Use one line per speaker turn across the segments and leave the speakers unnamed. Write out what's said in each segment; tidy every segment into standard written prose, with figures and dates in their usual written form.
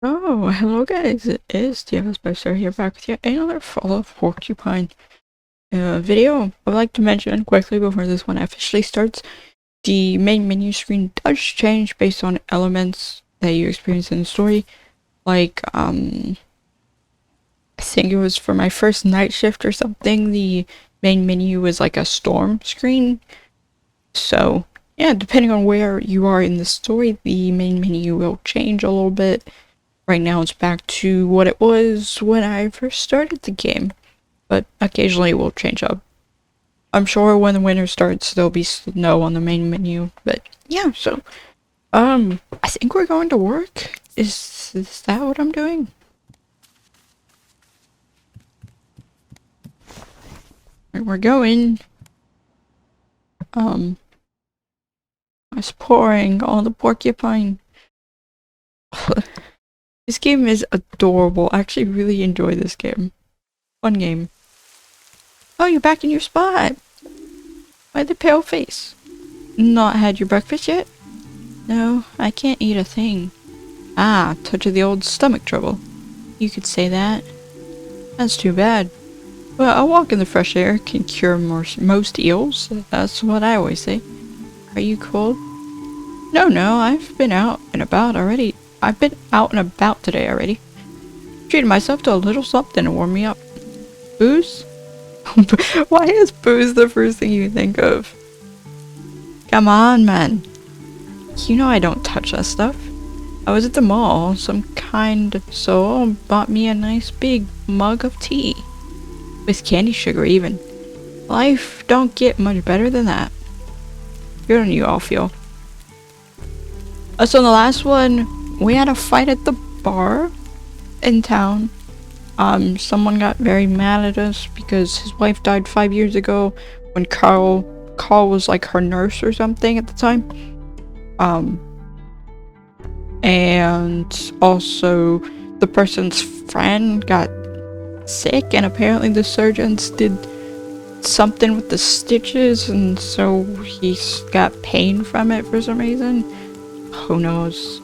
Oh, hello guys, it is Bearstar here back with yet another Fall of Porcupine video. I'd like to mention quickly before this one officially starts, the main menu screen does change based on elements that you experience in the story. Like, I think it was for my first night shift or something, the main menu was like a storm screen. So, yeah, depending on where you are in the story, the main menu will change a little bit. Right now it's back to what it was when I first started the game, but occasionally it will change up. I'm sure when the winter starts there'll be snow on the main menu, but yeah, so, I think we're going to work. Is that what I'm doing? We're going. It's pouring on the porcupine. This game is adorable. I actually really enjoy this game. Fun game. Oh, you're back in your spot. Why the pale face? Not had your breakfast yet? No, I can't eat a thing. Ah, touch of the old stomach trouble. You could say that. That's too bad. Well, a walk in the fresh air can cure most ills. That's what I always say. Are you cold? No, I've been out and about already. I've been out and about today already. Treated myself to a little something to warm me up. Booze? Why is booze the first thing you think of? Come on, man. You know I don't touch that stuff. I was at the mall. Some kind soul bought me a nice big mug of tea. With candy sugar even. Life don't get much better than that. Here do you all feel? So in the last one, we had a fight at the bar in town. Someone got very mad at us because his wife died 5 years ago when Carl was like her nurse or something at the time. And also the person's friend got sick and apparently the surgeons did something with the stitches and so he's got pain from it for some reason. Who knows?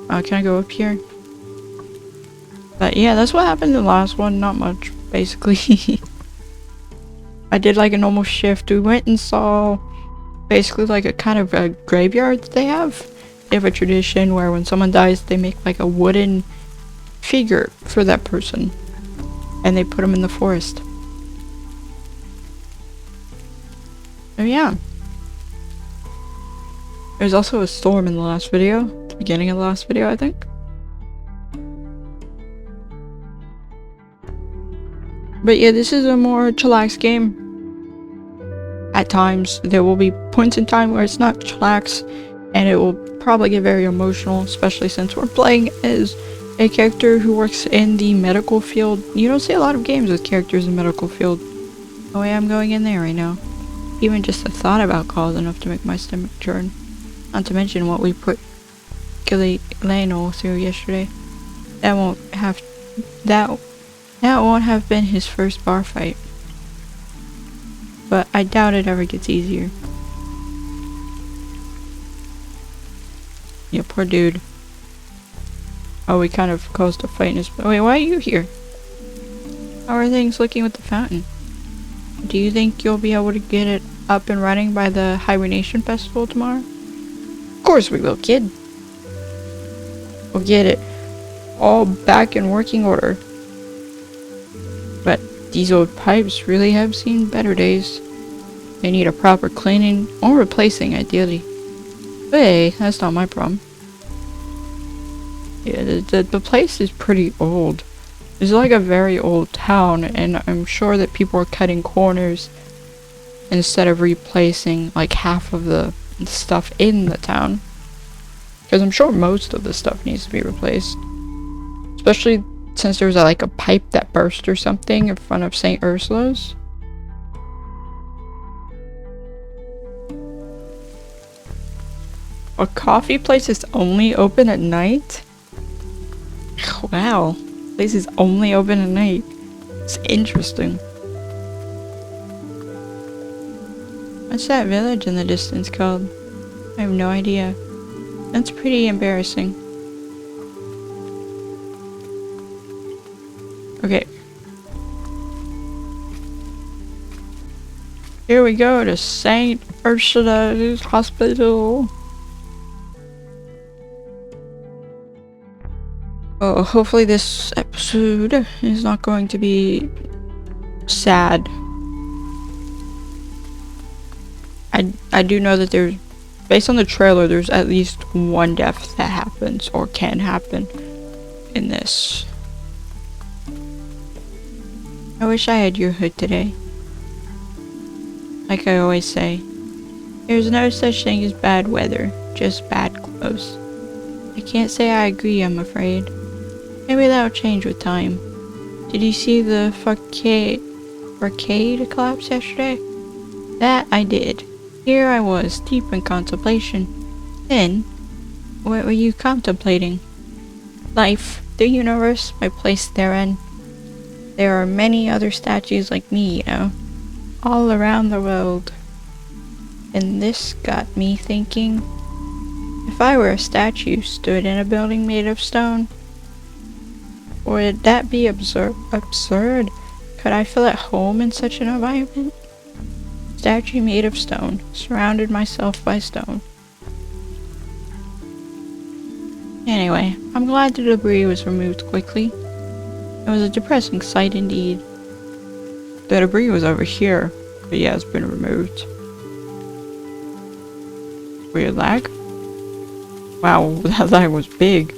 Can I go up here? But yeah, that's what happened in the last one. Not much, basically. I did like a normal shift. We went and saw basically like a kind of a graveyard that they have. They have a tradition where when someone dies, they make like a wooden figure for that person. And they put them in the forest. So yeah. There's also a storm in the last video. The beginning of the last video, I think. But yeah, this is a more chillax game. At times, there will be points in time where it's not chillax, and it will probably get very emotional, especially since we're playing as a character who works in the medical field. You don't see a lot of games with characters in medical field. Oh yeah, I'm going in there right now. Even just the thought about calls enough to make my stomach churn. Not to mention what we put Lionel through yesterday. That won't have been his first bar fight. But I doubt it ever gets easier. Yeah, poor dude. Oh, we kind of caused a fight in his— wait, why are you here? How are things looking with the fountain? Do you think you'll be able to get it up and running by the Hibernation festival tomorrow? Of course we will, kid. We'll get it all back in working order. But these old pipes really have seen better days. They need a proper cleaning or replacing, ideally. But hey, that's not my problem. Yeah, the place is pretty old. It's like a very old town, and I'm sure that people are cutting corners instead of replacing like half of the stuff in the town. Because I'm sure most of the stuff needs to be replaced. Especially since there was like a pipe that burst or something in front of St. Ursula's. A coffee place is only open at night? Wow. Place is only open at night. It's interesting. What's that village in the distance called? I have no idea. That's pretty embarrassing. Okay. Here we go to St. Ursula's Hospital. Oh, hopefully this episode is not going to be sad. I do know that there's, based on the trailer, there's at least one death that happens or can happen in this. I wish I had your hood today. Like I always say, there's no such thing as bad weather, just bad clothes. I can't say I agree, I'm afraid. Maybe that'll change with time. Did you see the arcade collapse yesterday? That I did. Here I was, deep in contemplation. Then, what were you contemplating? Life, the universe, my place therein. There are many other statues like me, you know, all around the world. And this got me thinking, if I were a statue stood in a building made of stone, would that be absurd? Could I feel at home in such an environment? Statue made of stone, surrounded myself by stone. Anyway, I'm glad the debris was removed quickly. It was a depressing sight indeed. The debris was over here, but yeah, it's been removed. Weird lag? Wow, that lag was big.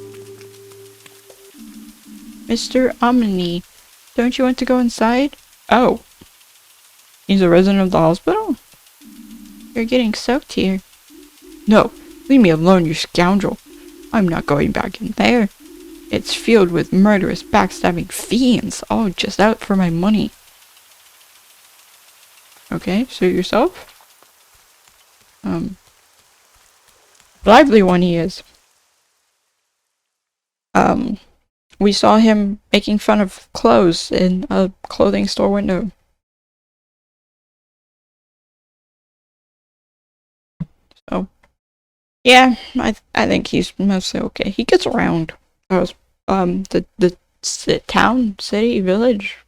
Mr. Omni, don't you want to go inside? Oh. He's a resident of the hospital? You're getting soaked here. No, leave me alone, you scoundrel. I'm not going back in there. It's filled with murderous, backstabbing fiends, all just out for my money. Okay, suit yourself. Lively one he is. We saw him making fun of clothes in a clothing store window. So, yeah, I think he's mostly okay. He gets around. That was, the town, city, village.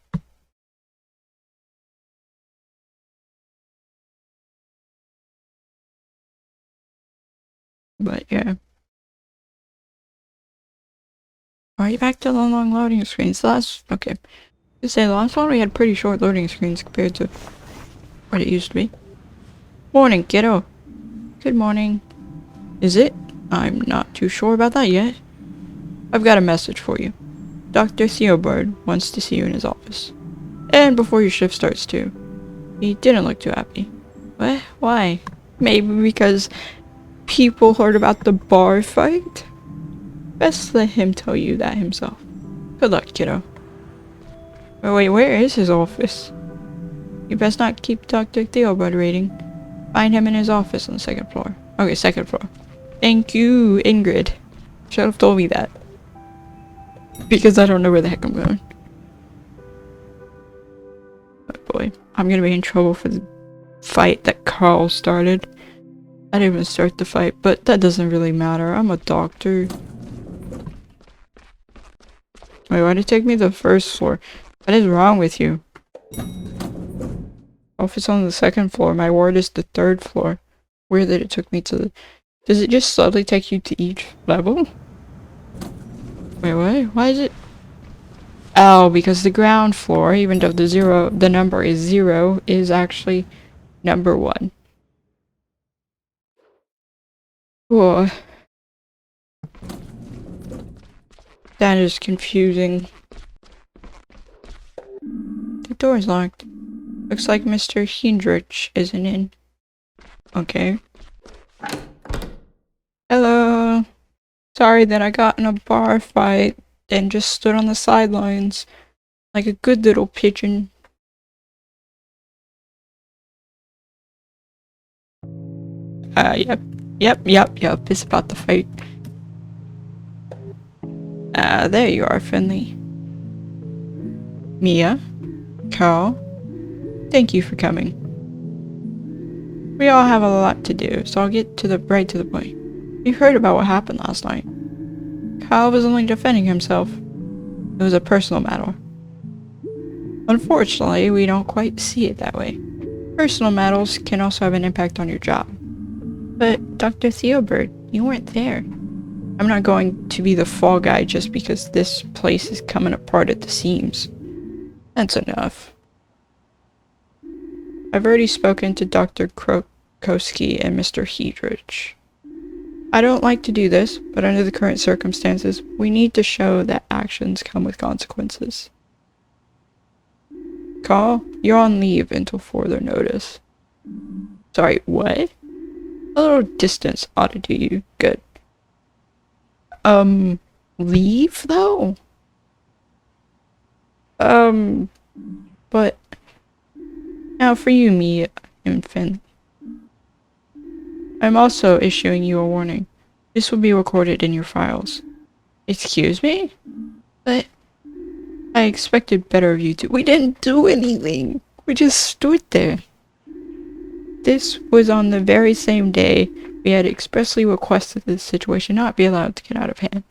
But yeah. Are you back to the long loading screens? That's okay. To say the last one we had pretty short loading screens compared to what it used to be. Morning, kiddo. Good morning. Is it? I'm not too sure about that yet. I've got a message for you. Dr. Theobald wants to see you in his office. And before your shift starts too. He didn't look too happy. What? Why? Maybe because people heard about the bar fight? Best let him tell you that himself. Good luck, kiddo. Wait, where is his office? You best not keep Dr. Theobald waiting. Find him in his office on the second floor. Okay, second floor. Thank you, Ingrid. Should have told me that. Because I don't know where the heck I'm going. Oh boy. I'm gonna be in trouble for the fight that Carl started. I didn't even start the fight, but that doesn't really matter. I'm a doctor. Wait, why'd it take me to the first floor? What is wrong with you? Office on the second floor. My ward is the third floor. Weird that it took me to the... Does it just slowly take you to each level? Wait, what? Why is it... Oh, because the ground floor, even though the number is 0, is actually number 1. Whoa. That is confusing. The door's locked. Looks like Mr. Hindrich isn't in. Okay. Hello. Sorry that I got in a bar fight and just stood on the sidelines like a good little pigeon. Yep. It's about the fight. There you are, Finley. Mia? Carl? Thank you for coming. We all have a lot to do, so I'll get right to the point. You heard about what happened last night. Carl was only defending himself. It was a personal matter. Unfortunately, we don't quite see it that way. Personal matters can also have an impact on your job. But Dr. Theobald, you weren't there. I'm not going to be the fall guy just because this place is coming apart at the seams. That's enough. I've already spoken to Dr. Krokowski and Mr. Heedrich. I don't like to do this, but under the current circumstances, we need to show that actions come with consequences. Carl, you're on leave until further notice. Sorry, what? A little distance ought to do you good. Leave, though? But... Now for you, Mia and Finn. I'm also issuing you a warning. This will be recorded in your files. Excuse me? But... I expected better of you two. We didn't do anything. We just stood there. This was on the very same day we had expressly requested this situation not be allowed to get out of hand.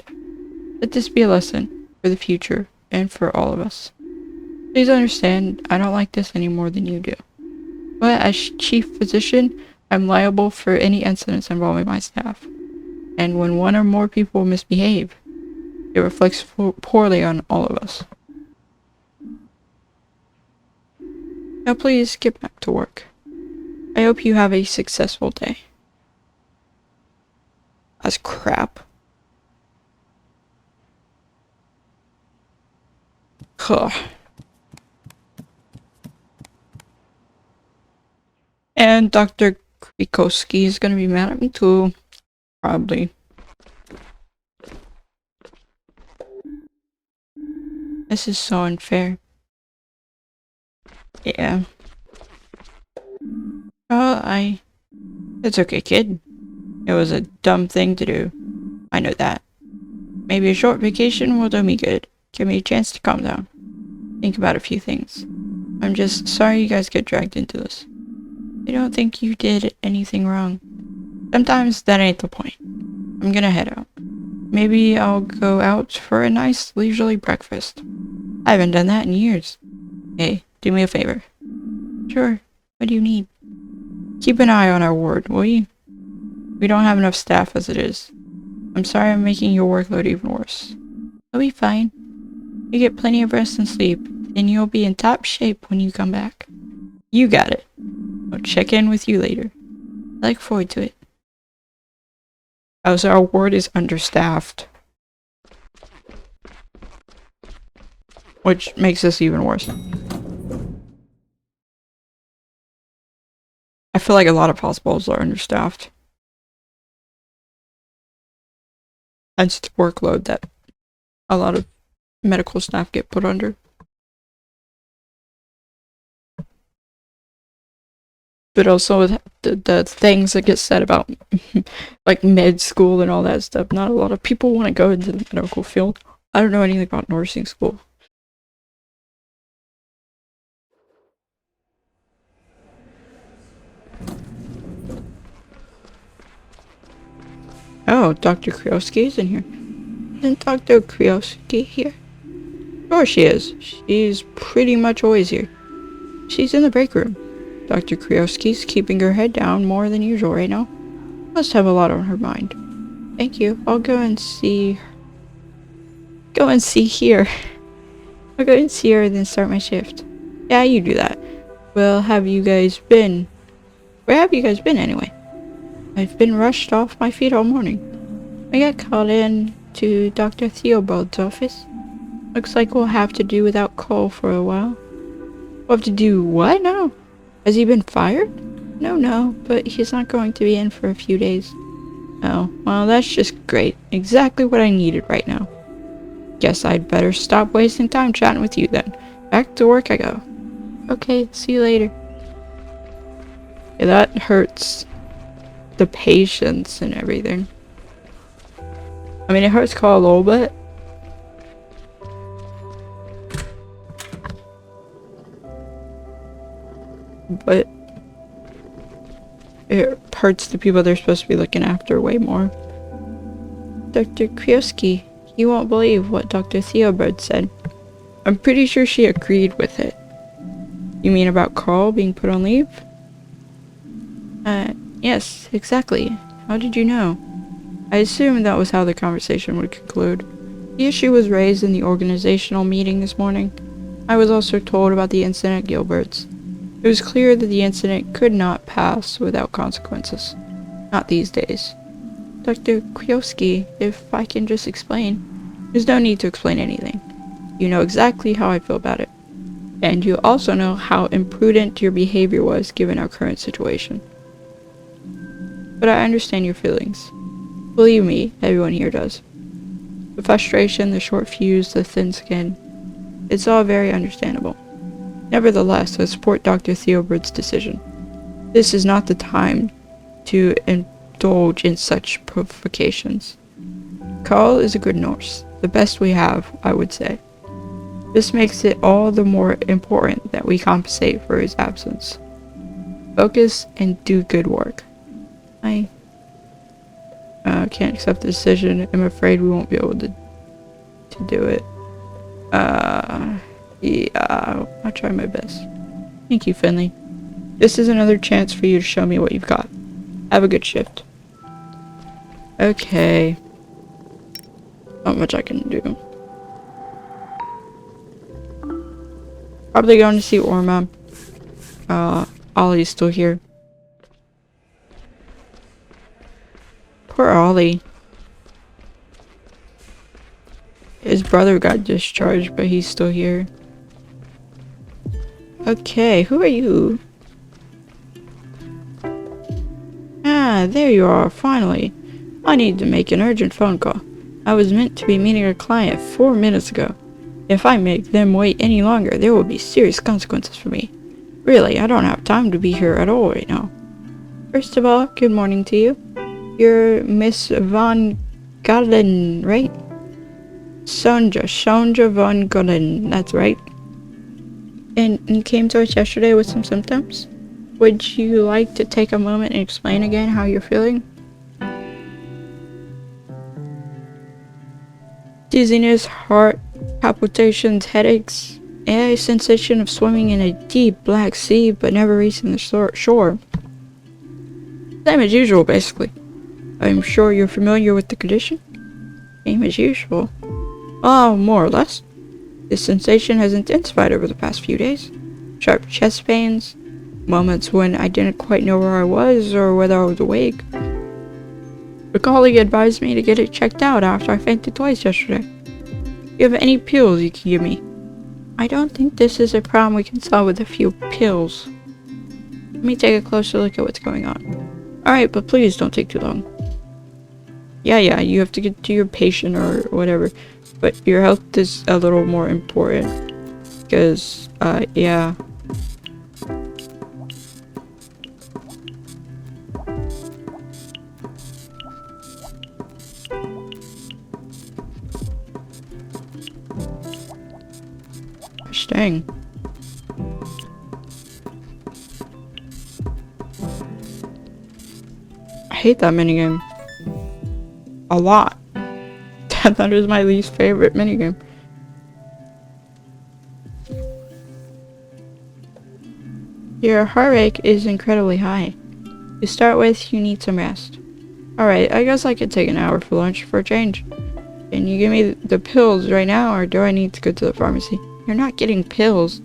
Let this be a lesson for the future and for all of us. Please understand, I don't like this any more than you do. But as chief physician, I'm liable for any incidents involving my staff. And when one or more people misbehave, it reflects poorly on all of us. Now please get back to work. I hope you have a successful day. That's crap. Huh. And Dr. Krikowski is gonna be mad at me too. Probably. This is so unfair. Yeah. It's okay, kid. It was a dumb thing to do. I know that. Maybe a short vacation will do me good. Give me a chance to calm down. Think about a few things. I'm just sorry you guys get dragged into this. I don't think you did anything wrong. Sometimes that ain't the point. I'm gonna head out. Maybe I'll go out for a nice leisurely breakfast. I haven't done that in years. Hey, do me a favor. Sure. What do you need? Keep an eye on our ward, will you? We don't have enough staff as it is. I'm sorry I'm making your workload even worse. You'll be fine. You get plenty of rest and sleep, and you'll be in top shape when you come back. You got it. I'll check in with you later. I look forward to it. Oh, so our ward is understaffed. Which makes this even worse. I feel like a lot of hospitals are understaffed. Hence the workload that a lot of medical staff get put under. But also with the things that get said about like med school and all that stuff, not a lot of people want to go into the medical field. I don't know anything about nursing school. Oh, Dr. Krioski is in here. Isn't Dr. Krioski here? Sure she is. She's pretty much always here. She's in the break room. Dr. Krioski's keeping her head down more than usual right now. Must have a lot on her mind. Thank you. I'll go and see her. Go and see here. I'll go and see her and then start my shift. Yeah, you do that. Well, have you guys been? Where have you guys been anyway? I've been rushed off my feet all morning. I got called in to Dr. Theobald's office. Looks like we'll have to do without Cole for a while. We'll have to do what now? Has he been fired? No, but he's not going to be in for a few days. Oh, well that's just great. Exactly what I needed right now. Guess I'd better stop wasting time chatting with you then. Back to work I go. Okay, see you later. Yeah, that hurts the patience and everything. I mean, it hurts Cole a little bit. But it hurts the people they're supposed to be looking after way more. Dr. Krioski, you won't believe what Dr. Theobald said. I'm pretty sure she agreed with it. You mean about Carl being put on leave? Yes, exactly. How did you know? I assumed that was how the conversation would conclude. The issue was raised in the organizational meeting this morning. I was also told about the incident at Gilbert's. It was clear that the incident could not pass without consequences. Not these days. Dr. Kwiatkowski, if I can just explain. There's no need to explain anything. You know exactly how I feel about it. And you also know how imprudent your behavior was given our current situation. But I understand your feelings. Believe me, everyone here does. The frustration, the short fuse, the thin skin. It's all very understandable. Nevertheless, I support Dr. Theobert's decision. This is not the time to indulge in such provocations. Carl is a good nurse, the best we have, I would say. This makes it all the more important that we compensate for his absence. Focus and do good work. I can't accept the decision. I'm afraid we won't be able to do it. Yeah, I'll try my best. Thank you, Finley. This is another chance for you to show me what you've got. Have a good shift. Okay. Not much I can do. Probably going to see Orma. Ollie's still here. Poor Ollie. His brother got discharged, but he's still here. Okay, who are you? Ah, there you are, finally. I need to make an urgent phone call. I was meant to be meeting a client 4 minutes ago. If I make them wait any longer, there will be serious consequences for me. Really, I don't have time to be here at all right now. First of all, good morning to you. You're Miss Von Galen, right? Sonja Von Galen, that's right. And you came to us yesterday with some symptoms? Would you like to take a moment and explain again how you're feeling? Dizziness, heart palpitations, headaches, a sensation of swimming in a deep black sea but never reaching the shore. Same as usual, basically. I'm sure you're familiar with the condition? Same as usual. Oh, more or less. This sensation has intensified over the past few days. Sharp chest pains, moments when I didn't quite know where I was or whether I was awake. A colleague advised me to get it checked out after I fainted twice yesterday. Do you have any pills you can give me? I don't think this is a problem we can solve with a few pills. Let me take a closer look at what's going on. Alright, but please don't take too long. Yeah, you have to get to your patient or whatever. But your health is a little more important. Because, yeah. Dang. I hate that minigame. A lot. That is my least favorite minigame. Your heart rate is incredibly high. To start with, you need some rest. Alright, I guess I could take an hour for lunch for a change. Can you give me the pills right now, or do I need to go to the pharmacy? You're not getting pills.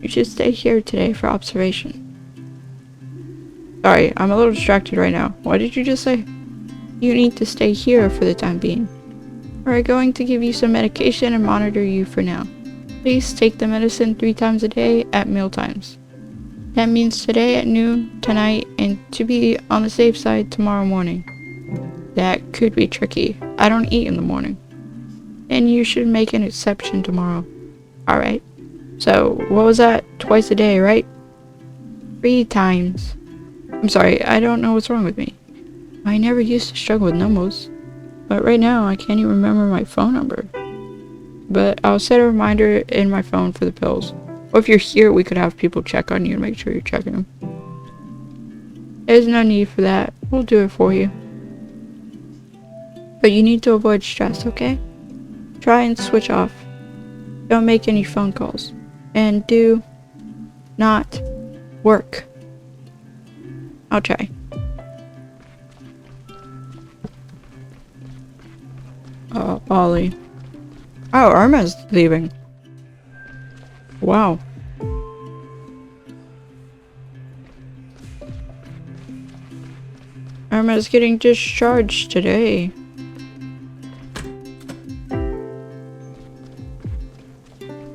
You should stay here today for observation. Sorry, I'm a little distracted right now. What did you just say? You need to stay here for the time being. We're going to give you some medication and monitor you for now. Please take the medicine 3 times a day at meal times. That means today at noon, tonight, and to be on the safe side, tomorrow morning. That could be tricky. I don't eat in the morning. And you should make an exception tomorrow. Alright. So, what was that? Twice a day, right? 3 times. I'm sorry, I don't know what's wrong with me. I never used to struggle with numbers. But right now, I can't even remember my phone number. But I'll set a reminder in my phone for the pills. Or if you're here, we could have people check on you and make sure you're checking them. There's no need for that. We'll do it for you. But you need to avoid stress, okay? Try and switch off. Don't make any phone calls. And do not work. I'll try. Ollie. Oh, Irma's leaving. Wow. Irma's getting discharged today.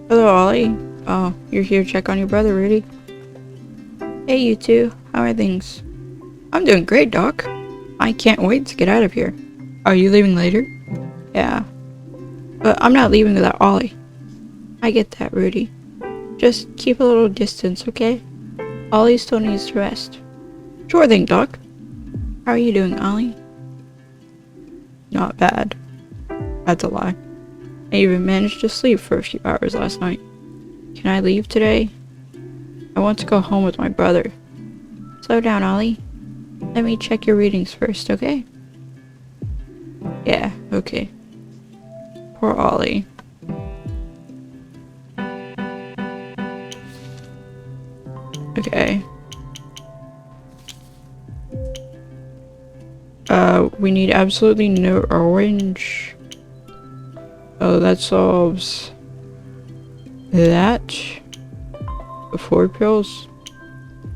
Hello, Ollie. Oh, you're here to check on your brother, Rudy. Hey, you two. How are things? I'm doing great, Doc. I can't wait to get out of here. Are you leaving later? Yeah. But I'm not leaving without Ollie. I get that, Rudy. Just keep a little distance, okay? Ollie still needs to rest. Sure thing, Doc. How are you doing, Ollie? Not bad. That's a lie. I even managed to sleep for a few hours last night. Can I leave today? I want to go home with my brother. Slow down, Ollie. Let me check your readings first, okay? Yeah, okay. Poor Ollie. Okay. We need absolutely no orange. Oh, that solves that. The 4 pills.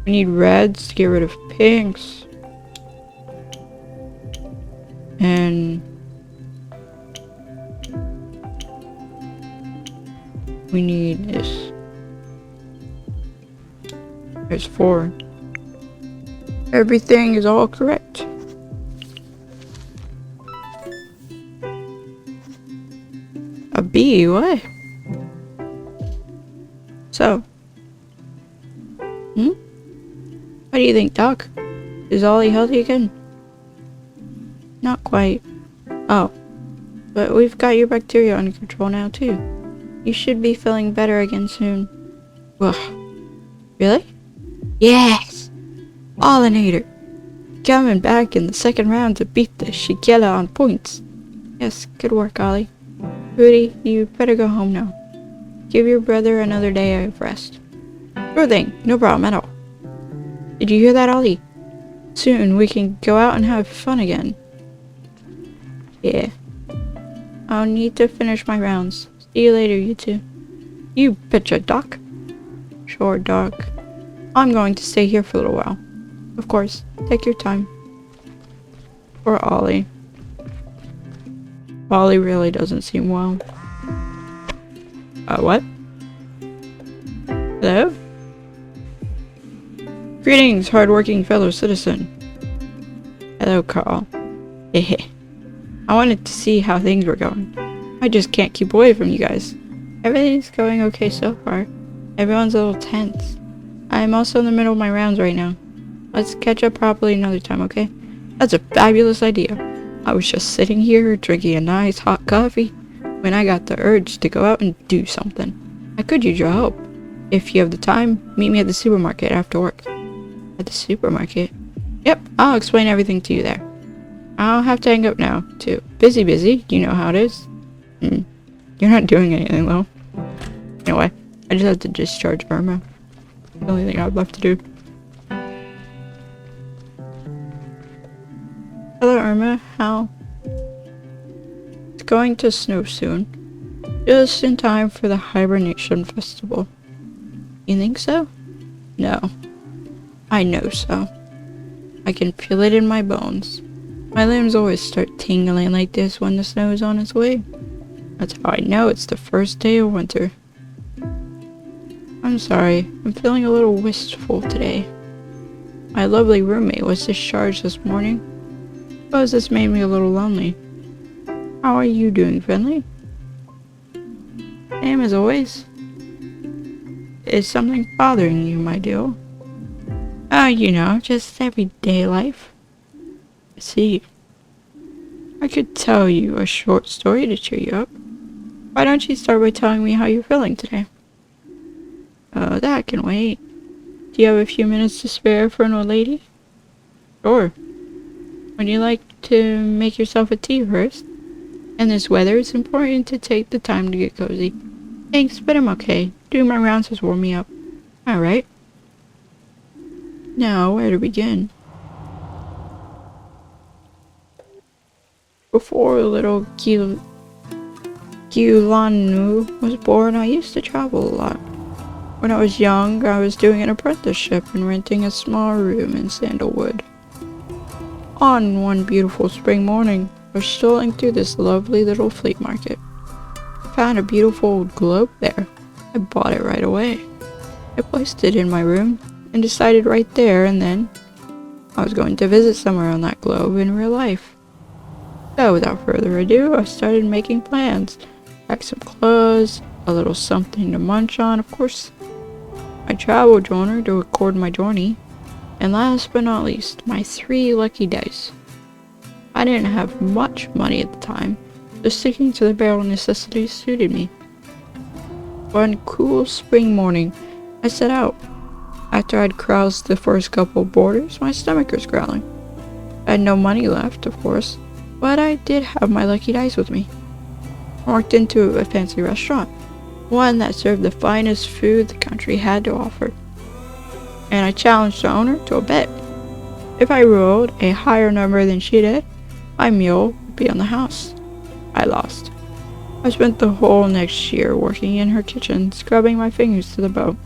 We need reds to get rid of pinks. And we need this. There's 4. Everything is all correct. A B, what? So. What do you think, Doc? Is Ollie healthy again? Not quite. Oh. But we've got your bacteria under control now, too. You should be feeling better again soon. Ugh. Really? Yes! Pollinator! Coming back in the second round to beat the Shigella on points. Yes, good work, Ollie. Rudy, you better go home now. Give your brother another day of rest. Sure thing, no problem at all. Did you hear that, Ollie? Soon we can go out and have fun again. Yeah. I'll need to finish my rounds. See you later, you two. You betcha, Doc. Sure, Doc. I'm going to stay here for a little while. Of course, take your time. Poor Ollie. Ollie really doesn't seem well. What? Hello? Greetings, hardworking fellow citizen. Hello, Carl. Hehe. I wanted to see how things were going. I just can't keep away from you guys. Everything's going okay so far. Everyone's a little tense. I'm also in the middle of my rounds right now. Let's catch up properly another time, okay? That's a fabulous idea. I was just sitting here drinking a nice hot coffee when I got the urge to go out and do something. I could use your help. If you have the time, meet me at the supermarket after work. At the supermarket? Yep, I'll explain everything to you there. I'll have to hang up now, too. Busy, you know how it is. You're not doing anything, though. Anyway, I just have to discharge Irma. The only thing I have left to do. Hello, Irma. How? It's going to snow soon. Just in time for the Hibernation festival. You think so? No. I know so. I can feel it in my bones. My limbs always start tingling like this when the snow is on its way. That's how I know it's the first day of winter. I'm sorry, I'm feeling a little wistful today. My lovely roommate was discharged this morning. Suppose this made me a little lonely. How are you doing, Finley? Same as always. Is something bothering you, my dear? Oh, you know, just everyday life. I see. I could tell you a short story to cheer you up. Why don't you start by telling me how you're feeling today? Oh, that can wait. Do you have a few minutes to spare for an old lady? Sure. Would you like to make yourself a tea first? In this weather, it's important to take the time to get cozy. Thanks, but I'm okay. Doing my rounds has warmed me up. Alright, Now, where to begin? Before little Giuliano was born, I used to travel a lot. When I was young, I was doing an apprenticeship and renting a small room in Sandalwood. On one beautiful spring morning, I was strolling through this lovely little flea market. Found a beautiful old globe there. I bought it right away. I placed it in my room and decided right there and then I was going to visit somewhere on that globe in real life. So without further ado, I started making plans. Packed some clothes, a little something to munch on, of course, my travel journal to record my journey, and last but not least, my 3 lucky dice. I didn't have much money at the time, so sticking to the bare necessities suited me. One cool spring morning, I set out. After I'd crossed the first couple of borders, my stomach was growling. I had no money left, of course, but I did have my lucky dice with me. I walked into a fancy restaurant, one that served the finest food the country had to offer, and I challenged the owner to a bet. If I rolled a higher number than she did, my meal would be on the house. I lost. I spent the whole next year working in her kitchen, scrubbing my fingers to the bone.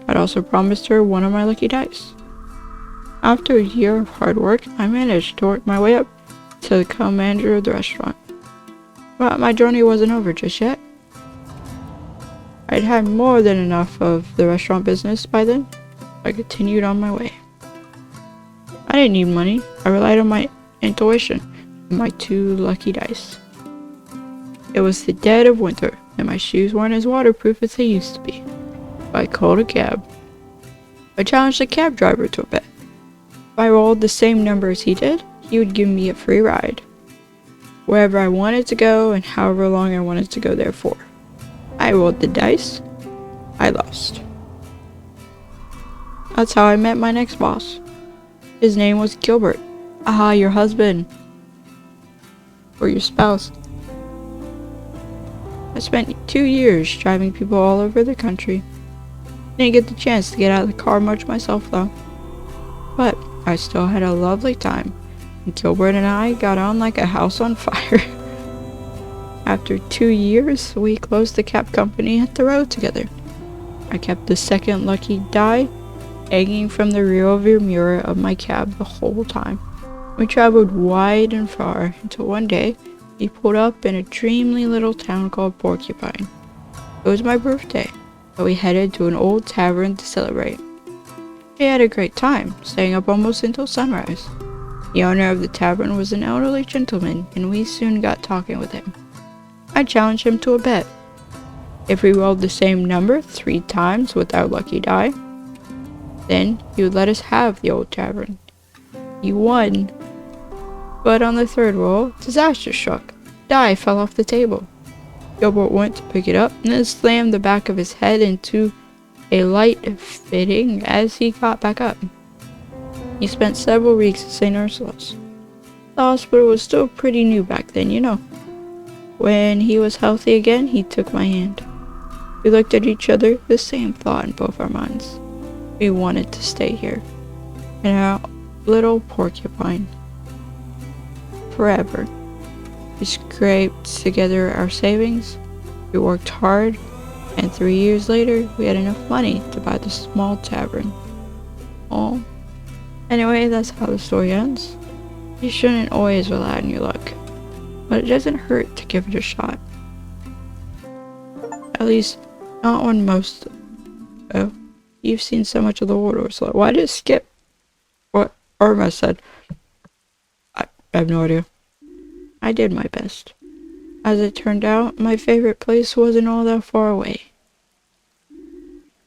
I'd also promised her one of my lucky dice. After a year of hard work, I managed to work my way up to the co-manager of the restaurant. But my journey wasn't over just yet. I'd had more than enough of the restaurant business by then. I continued on my way. I didn't need money. I relied on my intuition and my 2 lucky dice. It was the dead of winter, and my shoes weren't as waterproof as they used to be. I called a cab. I challenged the cab driver to a bet. If I rolled the same number as he did, he would give me a free ride, wherever I wanted to go and however long I wanted to go there for. I rolled the dice. I lost. That's how I met my next boss. His name was Gilbert. Aha, your husband. Or your spouse. I spent 2 years driving people all over the country. Didn't get the chance to get out of the car much myself though. But I still had a lovely time, and Gilbert and I got on like a house on fire. After 2 years, we closed the cab company and hit the road together. I kept the second lucky die hanging from the rearview mirror of my cab the whole time. We traveled wide and far until one day he pulled up in a dreamy little town called Porcupine. It was my birthday, so we headed to an old tavern to celebrate. We had a great time, staying up almost until sunrise. The owner of the tavern was an elderly gentleman, and we soon got talking with him. I challenged him to a bet. If we rolled the same number 3 times with our lucky die, then he would let us have the old tavern. He won. But on the 3rd roll, disaster struck. Die fell off the table. Gilbert went to pick it up and then slammed the back of his head into a light fitting as he got back up. He spent several weeks at St. Ursula's. The hospital was still pretty new back then, you know. When he was healthy again, he took my hand. We looked at each other, the same thought in both our minds. We wanted to stay here, in our little Porcupine, forever. We scraped together our savings, we worked hard, and 3 years later, we had enough money to buy the small tavern. Oh. Anyway, that's how the story ends. You shouldn't always rely on your luck, but it doesn't hurt to give it a shot. At least, not when most... Oh, you've seen so much of the world, Ursula. Why did it skip what Irma said? I have no idea. I did my best. As it turned out, my favorite place wasn't all that far away.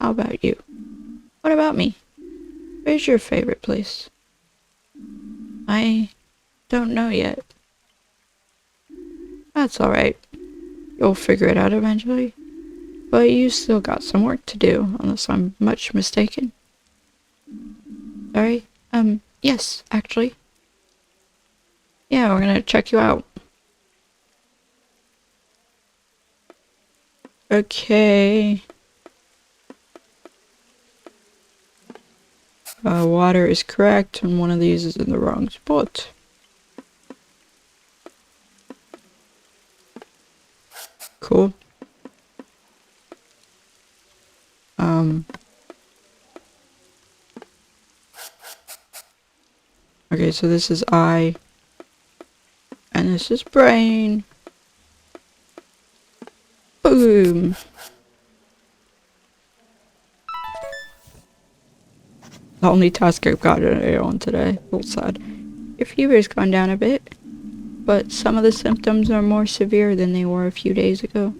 How about you? What about me? Where's your favorite place? I don't know yet. That's alright. You'll figure it out eventually. But you still got some work to do, unless I'm much mistaken. Sorry? Yes, actually. Yeah, we're gonna check you out. Okay. water is correct and one of these is in the wrong spot. Cool. Okay, so this is eye. And this is brain. Boom. The only task I've got on today. A little sad. Your fever's gone down a bit, but some of the symptoms are more severe than they were a few days ago.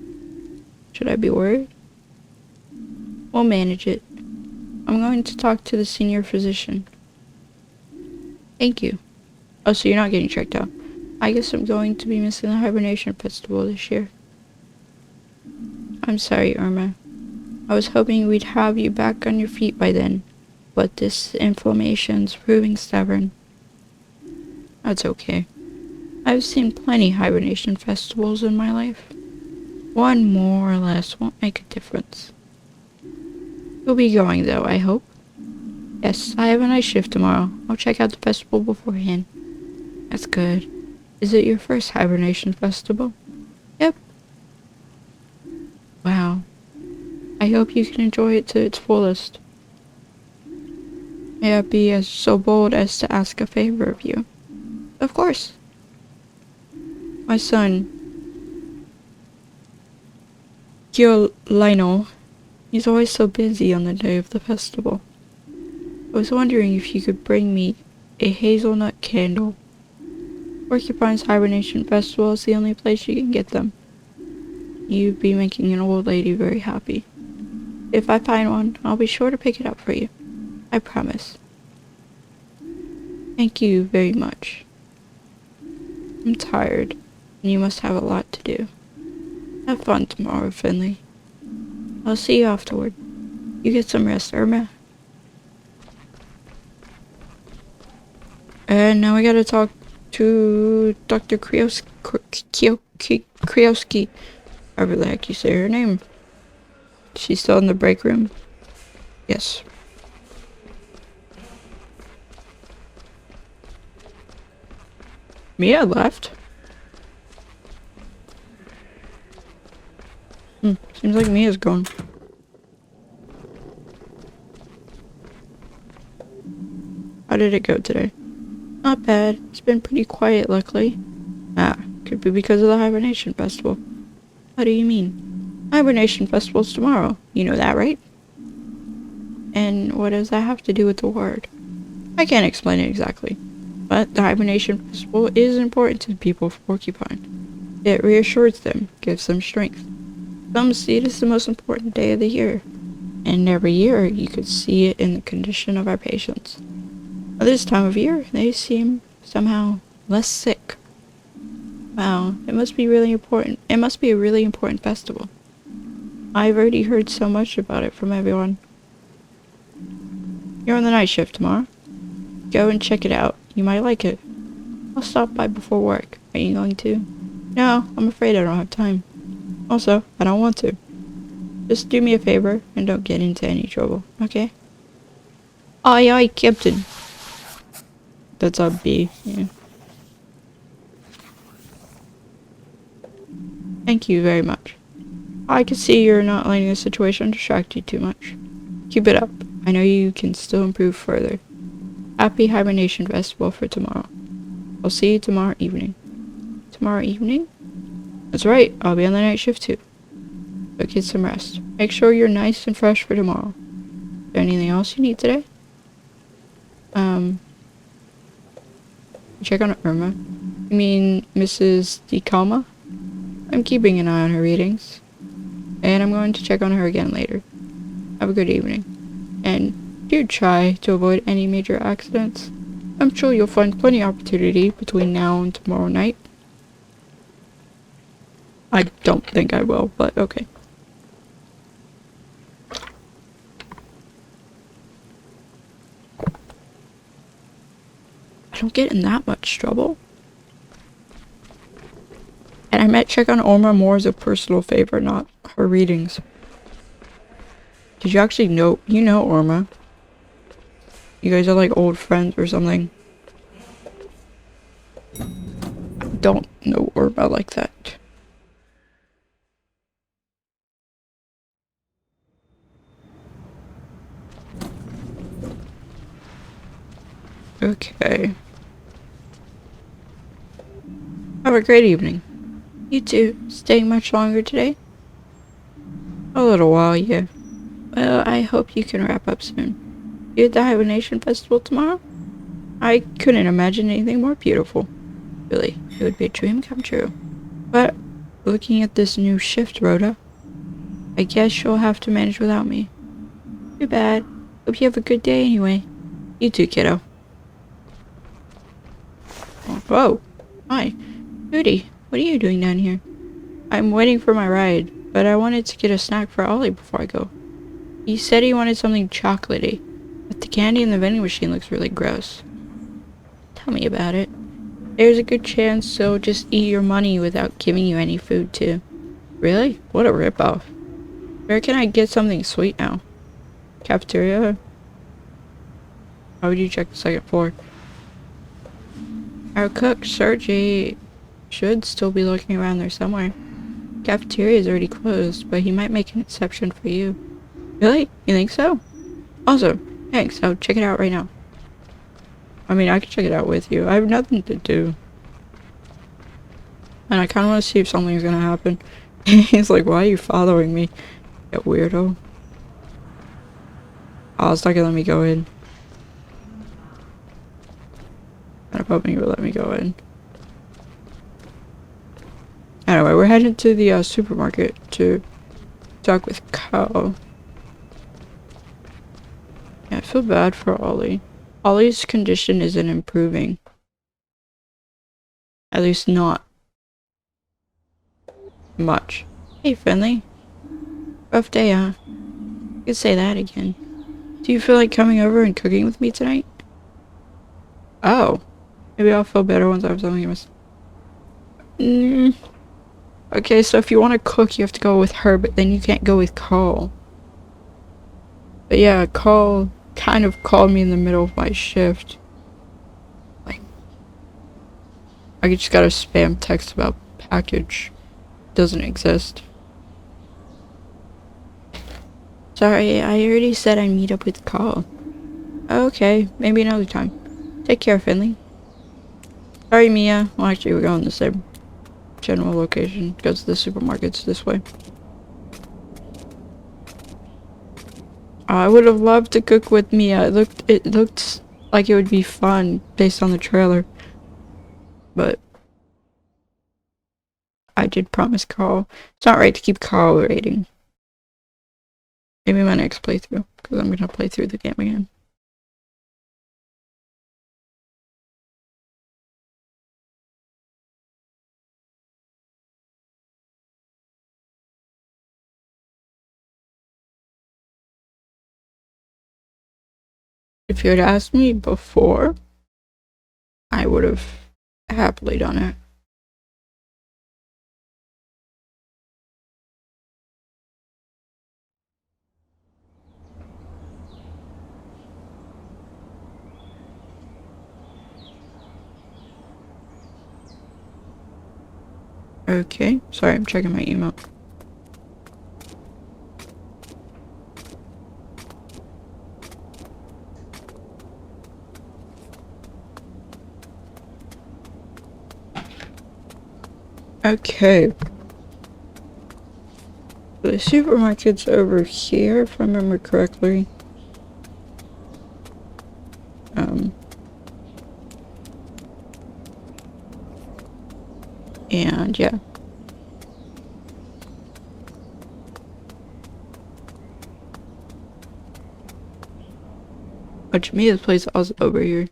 Should I be worried? We'll manage it. I'm going to talk to the senior physician. Thank you. Oh, so you're not getting checked out. I guess I'm going to be missing the Hibernation Festival this year. I'm sorry, Irma. I was hoping we'd have you back on your feet by then, but this inflammation's proving stubborn. That's okay. I've seen plenty Hibernation Festivals in my life. One more or less won't make a difference. You'll be going though, I hope. Yes, I have a night shift tomorrow. I'll check out the festival beforehand. That's good. Is it your first Hibernation Festival? Yep. Wow. I hope you can enjoy it to its fullest. May I be as so bold as to ask a favor of you? Of course. My son, Lionel, he's always so busy on the day of the festival. I was wondering if you could bring me a hazelnut candle. Porcupine's Hibernation Festival is the only place you can get them. You'd be making an old lady very happy. If I find one, I'll be sure to pick it up for you. I promise. Thank you very much. I'm tired, and you must have a lot to do. Have fun tomorrow, Finley. I'll see you afterward. You get some rest, Irma. And now we gotta talk to Dr. Kriowski. However the heck you say her name. She's still in the break room? Yes. Mia left? Seems like Mia's gone. How did it go today? Not bad. It's been pretty quiet, luckily. Ah, could be because of the Hibernation Festival. What do you mean? Hibernation Festival's tomorrow. You know that, right? And what does that have to do with the word? I can't explain it exactly. But the Hibernation Festival is important to the people of Porcupine. It reassures them, gives them strength. Some see it as the most important day of the year. And every year, you could see it in the condition of our patients. At this time of year, they seem somehow less sick. Wow, it must be really important. It must be a really important festival. I've already heard so much about it from everyone. You're on the night shift tomorrow. Go and check it out. You might like it. I'll stop by before work. Are you going to? No, I'm afraid I don't have time. Also, I don't want to. Just do me a favor and don't get into any trouble, okay? Aye aye, Captain. That's a B, yeah. Thank you very much. I can see you're not letting the situation distract you too much. Keep it up. I know you can still improve further. Happy Hibernation Festival for tomorrow. I'll see you tomorrow evening. Tomorrow evening? That's right, I'll be on the night shift too. But get some rest. Make sure you're nice and fresh for tomorrow. Is there anything else you need today? Check on Irma. You mean Mrs. DeCalma? I'm keeping an eye on her readings. And I'm going to check on her again later. Have a good evening. And do try to avoid any major accidents. I'm sure you'll find plenty of opportunity between now and tomorrow night. I don't think I will, but okay. I don't get in that much trouble. And I might check on Irma more as a personal favor, not her readings. Did you actually know? You know Irma. You guys are like old friends or something. Don't know or about like that. Okay. Have a great evening. You too. Staying much longer today? A little while, yeah. Well, I hope you can wrap up soon. You at the Hibernation Festival tomorrow? I couldn't imagine anything more beautiful. Really, it would be a dream come true. But, looking at this new shift, Rhoda, I guess you'll have to manage without me. Too bad. Hope you have a good day anyway. You too, kiddo. Oh, whoa. Hi. Rudy, what are you doing down here? I'm waiting for my ride, but I wanted to get a snack for Ollie before I go. He said he wanted something chocolatey, but the candy in the vending machine looks really gross. Tell me about it. There's a good chance they'll just eat your money without giving you any food too. Really? What a ripoff. Where can I get something sweet now? Cafeteria? How would you check the second floor? Our cook, Sergey, should still be looking around there somewhere. Cafeteria is already closed, but he might make an exception for you. Really? You think so? Awesome. Thanks. I'll check it out right now. I mean, I can check it out with you. I have nothing to do. And I kind of want to see if something's gonna happen. He's like, why are you following me? You weirdo. Oh, it's not gonna let me go in. Kind of hoping you would let me go in. Anyway, we're heading to the supermarket to talk with Kyle. Yeah, I feel bad for Ollie. Ollie's condition isn't improving. At least not much. Hey, Finley. Rough day, huh? You could say that again. Do you feel like coming over and cooking with me tonight? Oh. Maybe I'll feel better once I have something to Okay, so if you want to cook, you have to go with her, but then you can't go with Carl. But yeah, Carl kind of called me in the middle of my shift. Like, I just got a spam text about package. Doesn't exist. Sorry, I already said I'd meet up with Carl. Okay, maybe another time. Take care, Finley. Sorry, Mia. Well, actually, we're going the same general location because the supermarket's this way. I would have loved to cook with Mia. It looked like it would be fun based on the trailer. But I did promise Carl. It's not right to keep Carl waiting. Maybe my next playthrough, because I'm gonna play through the game again. If you had asked me before, I would have happily done it. Okay, sorry, I'm checking my email. Okay. The supermarket's over here, if I remember correctly. And yeah. Oh, to me, this place is also over here.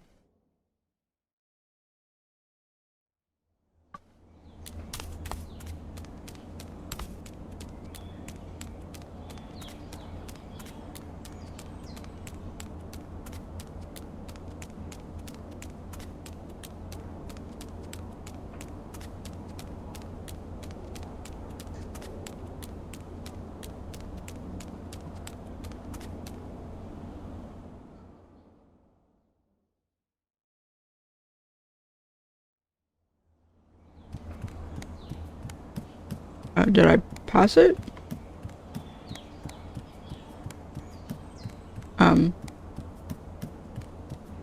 Did I pass it?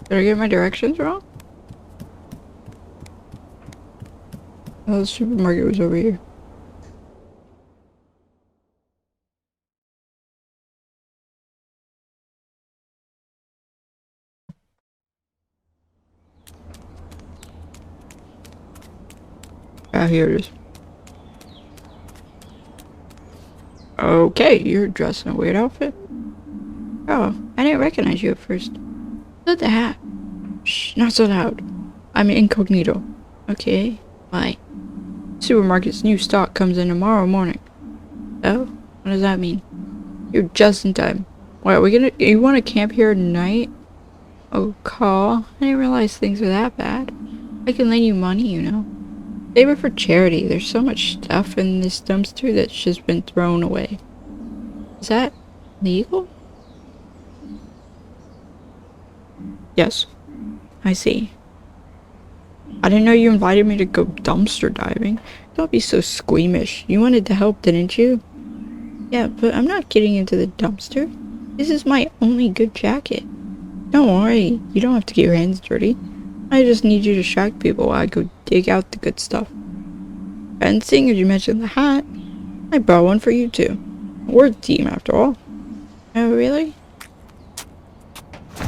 Did I get my directions wrong? Oh, the supermarket was over here. Ah, here it is. Okay, you're dressed in a weird outfit. Oh, I didn't recognize you at first. What's the hat? Shh, not so loud. I'm incognito. Okay, why? Supermarket's new stock comes in tomorrow morning. Oh, what does that mean? You're just in time. Wait, you want to camp here tonight? Oh, call. I didn't realize things were that bad. I can lend you money, you know. Save it for charity. There's so much stuff in this dumpster that's just been thrown away. Is that legal? Yes. I see. I didn't know you invited me to go dumpster diving. Don't be so squeamish. You wanted to help, didn't you? Yeah, but I'm not getting into the dumpster. This is my only good jacket. Don't worry. You don't have to get your hands dirty. I just need you to distract people while I go dig out the good stuff. And seeing as you mentioned the hat, I brought one for you too. We're a team after all. Oh, really?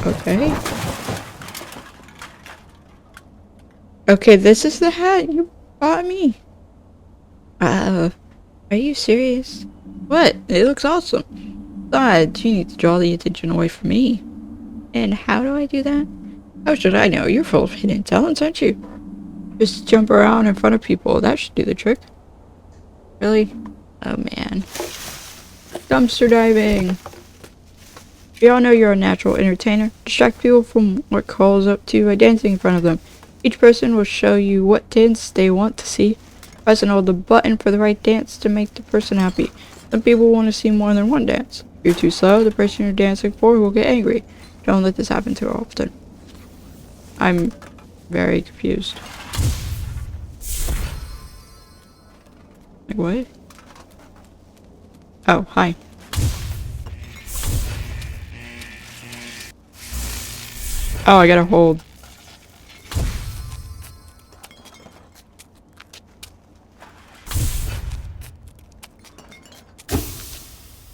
Okay. Okay, this is the hat you bought me? Are you serious? What? It looks awesome. Besides, you need to draw the attention away from me. And how do I do that? How should I know? You're full of hidden talents, aren't you? Just jump around in front of people. That should do the trick. Really? Oh man. Dumpster diving. We all know you're a natural entertainer. Distract people from what calls up to you by dancing in front of them. Each person will show you what dance they want to see. Press and hold the button for the right dance to make the person happy. Some people want to see more than one dance. If you're too slow, the person you're dancing for will get angry. Don't let this happen too often. I'm very confused. Like what? Oh, hi. Oh, I gotta hold.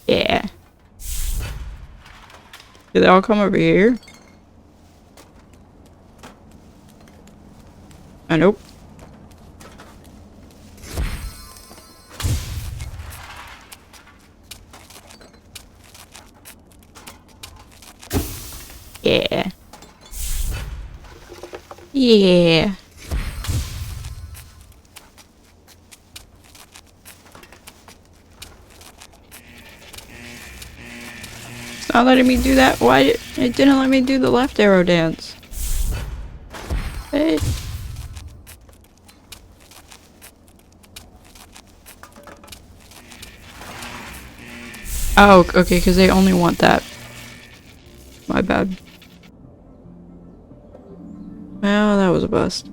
Yeah. Did they all come over here? Nope. Yeah. Yeah. It's not letting me do that. Why? It didn't let me do the left arrow dance. Hey. Oh, okay, because they only want that. My bad. Well, that was a bust.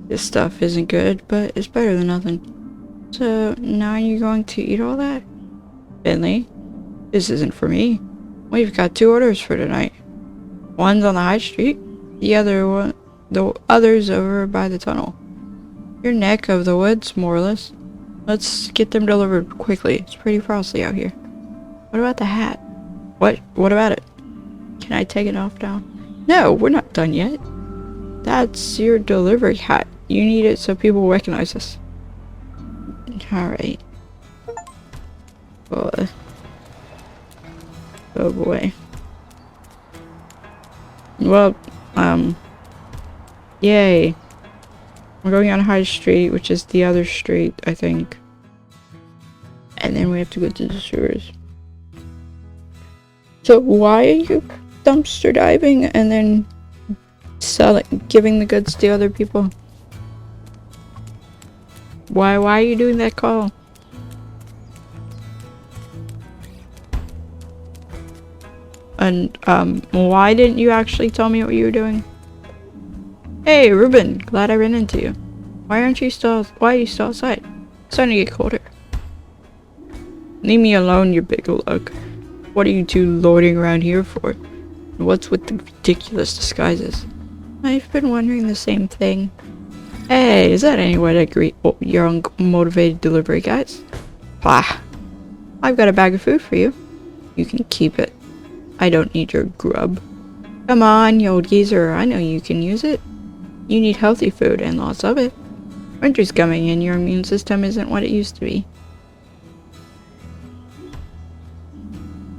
This stuff isn't good, but it's better than nothing. So, now you're going to eat all that? Finley, this isn't for me. We've got 2 orders for tonight. One's on the high street, the other's over by the tunnel. Your neck of the woods, more or less. Let's get them delivered quickly. It's pretty frosty out here. What about the hat? What about it? Can I take it off now? No, we're not done yet. That's your delivery hat. You need it so people recognize us. Alright. Oh boy. Well, yay. We're going on High Street, which is the other street, I think. And then we have to go to the sewers. So why are you dumpster diving and then giving the goods to other people? Why are you doing that call? And why didn't you actually tell me what you were doing? Hey, Ruben, glad I ran into you. Why are you still outside? It's starting to get colder. Leave me alone, you big lug. What are you two loitering around here for? And what's with the ridiculous disguises? I've been wondering the same thing. Hey, is that any way to greet young, motivated delivery guys? Bah! I've got a bag of food for you. You can keep it. I don't need your grub. Come on, you old geezer. I know you can use it. You need healthy food and lots of it. Winter's coming and your immune system isn't what it used to be.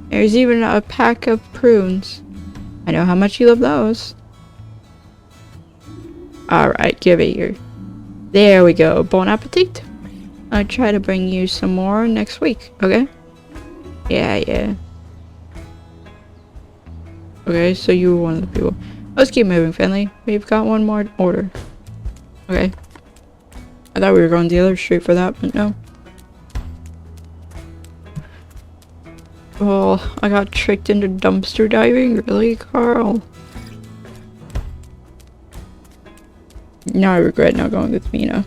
There's even a pack of prunes. I know how much you love those. Alright, give it here. There we go. Bon appetit. I'll try to bring you some more next week, okay? Yeah. Okay, so you were one of the people. Let's keep moving, Finley. We've got one more order. Okay. I thought we were going the other street for that, but no. Oh, I got tricked into dumpster diving? Really, Carl? Now I regret not going with Mina.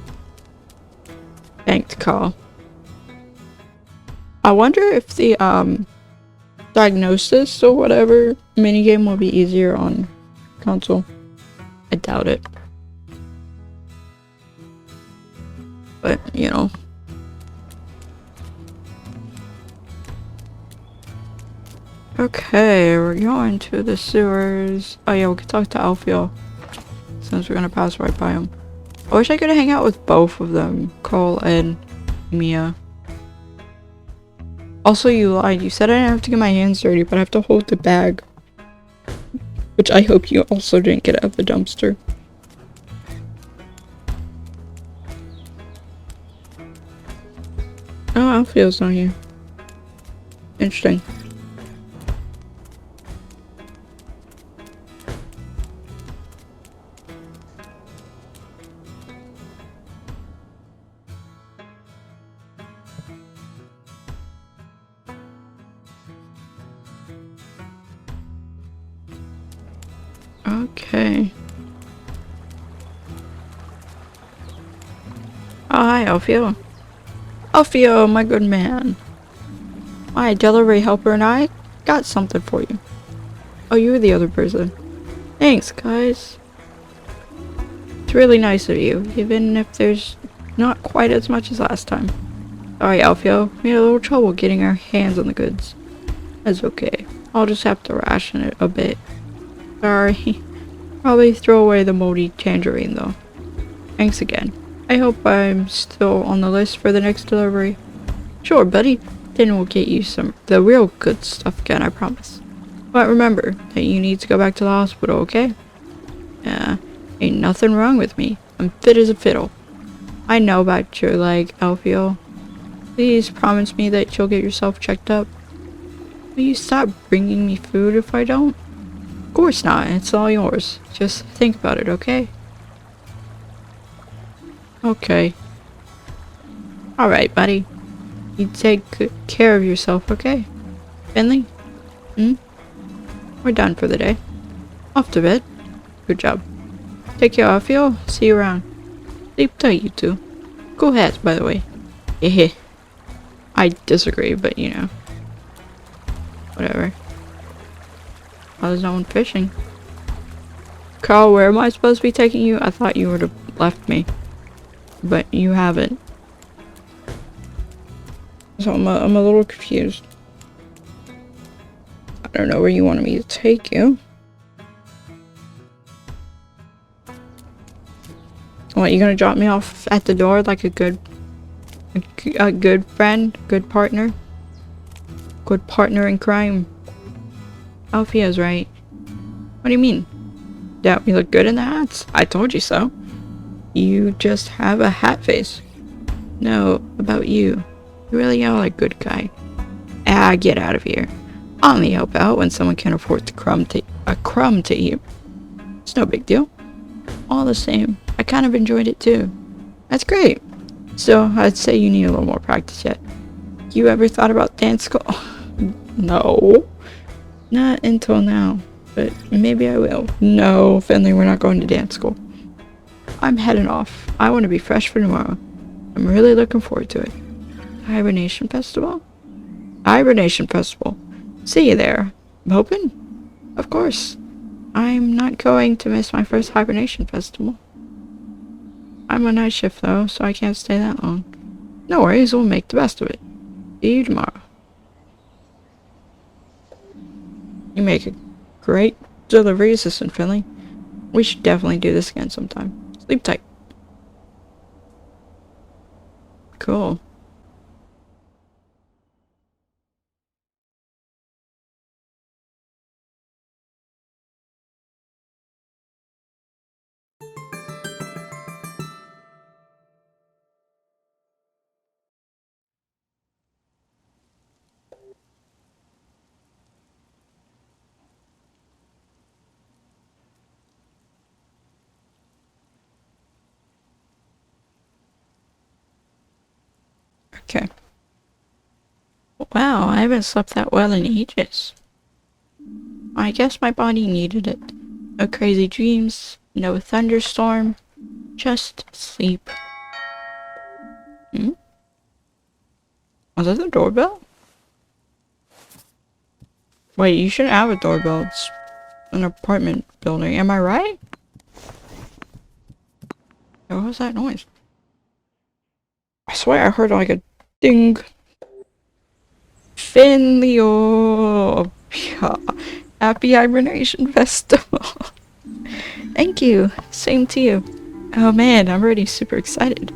Thanks, Carl. I wonder if the, diagnosis or whatever minigame will be easier on console. I doubt it. But, you know. Okay, we're going to the sewers. Oh yeah, we can talk to Alfio. Since we're gonna pass right by him. I wish I could hang out with both of them. Carl and Mia. Also, you lied. You said I didn't have to get my hands dirty, but I have to hold the bag. Which I hope you also didn't get out of the dumpster. Oh, Alfio's not here. Interesting. Okay. Oh, hi, Alfio. Alfio, my good man. My delivery helper and I got something for you. Oh, you're the other person. Thanks, guys. It's really nice of you, even if there's not quite as much as last time. Sorry, Alfio. We had a little trouble getting our hands on the goods. That's okay. I'll just have to ration it a bit. Sorry. Probably throw away the moldy tangerine, though. Thanks again. I hope I'm still on the list for the next delivery. Sure, buddy. Then we'll get you the real good stuff again, I promise. But remember that you need to go back to the hospital, okay? Yeah, ain't nothing wrong with me. I'm fit as a fiddle. I know about your leg, Alfio. Please promise me that you'll get yourself checked up. Will you stop bringing me food if I don't? Of course not, it's all yours. Just think about it, okay? Okay. Alright, buddy. You take good care of yourself, okay? Finley? We're done for the day. Off to bed. Good job. Take care, Alfio. See you around. Sleep tight, you two. Cool hats, by the way. Heh. I disagree, but you know. Whatever. Oh, there's no one fishing. Carl, where am I supposed to be taking you? I thought you would have left me. But you haven't. So I'm a little confused. I don't know where you wanted me to take you. What, you gonna drop me off at the door like a good friend? Good partner? Good partner in crime. Alfio's right. What do you mean? Doubt we look good in the hats? I told you so. You just have a hat face. No, about you. You really are a good guy. Ah, get out of here. I only help out when someone can afford a crumb to eat. It's no big deal. All the same, I kind of enjoyed it too. That's great. So, I'd say you need a little more practice yet. You ever thought about dance school? No. Not until now. But maybe I will. No, Finley, we're not going to dance school. I'm heading off. I want to be fresh for tomorrow. I'm really looking forward to it. Hibernation Festival? Hibernation Festival. See you there. I'm hoping? Of course. I'm not going to miss my first Hibernation Festival. I'm on night shift though, so I can't stay that long. No worries, we'll make the best of it. See you tomorrow. You make a great delivery assistant, Finley. We should definitely do this again sometime. Sleep tight. Cool. Okay. Wow, I haven't slept that well in ages. I guess my body needed it. No crazy dreams, no thunderstorm, just sleep. Hmm? Was that the doorbell? Wait, you shouldn't have a doorbell. It's an apartment building. Am I right? What was that noise? I swear I heard like a ding. Finley, oh, happy Hibernation Festival. Thank you. Same to you. Oh man, I'm already super excited.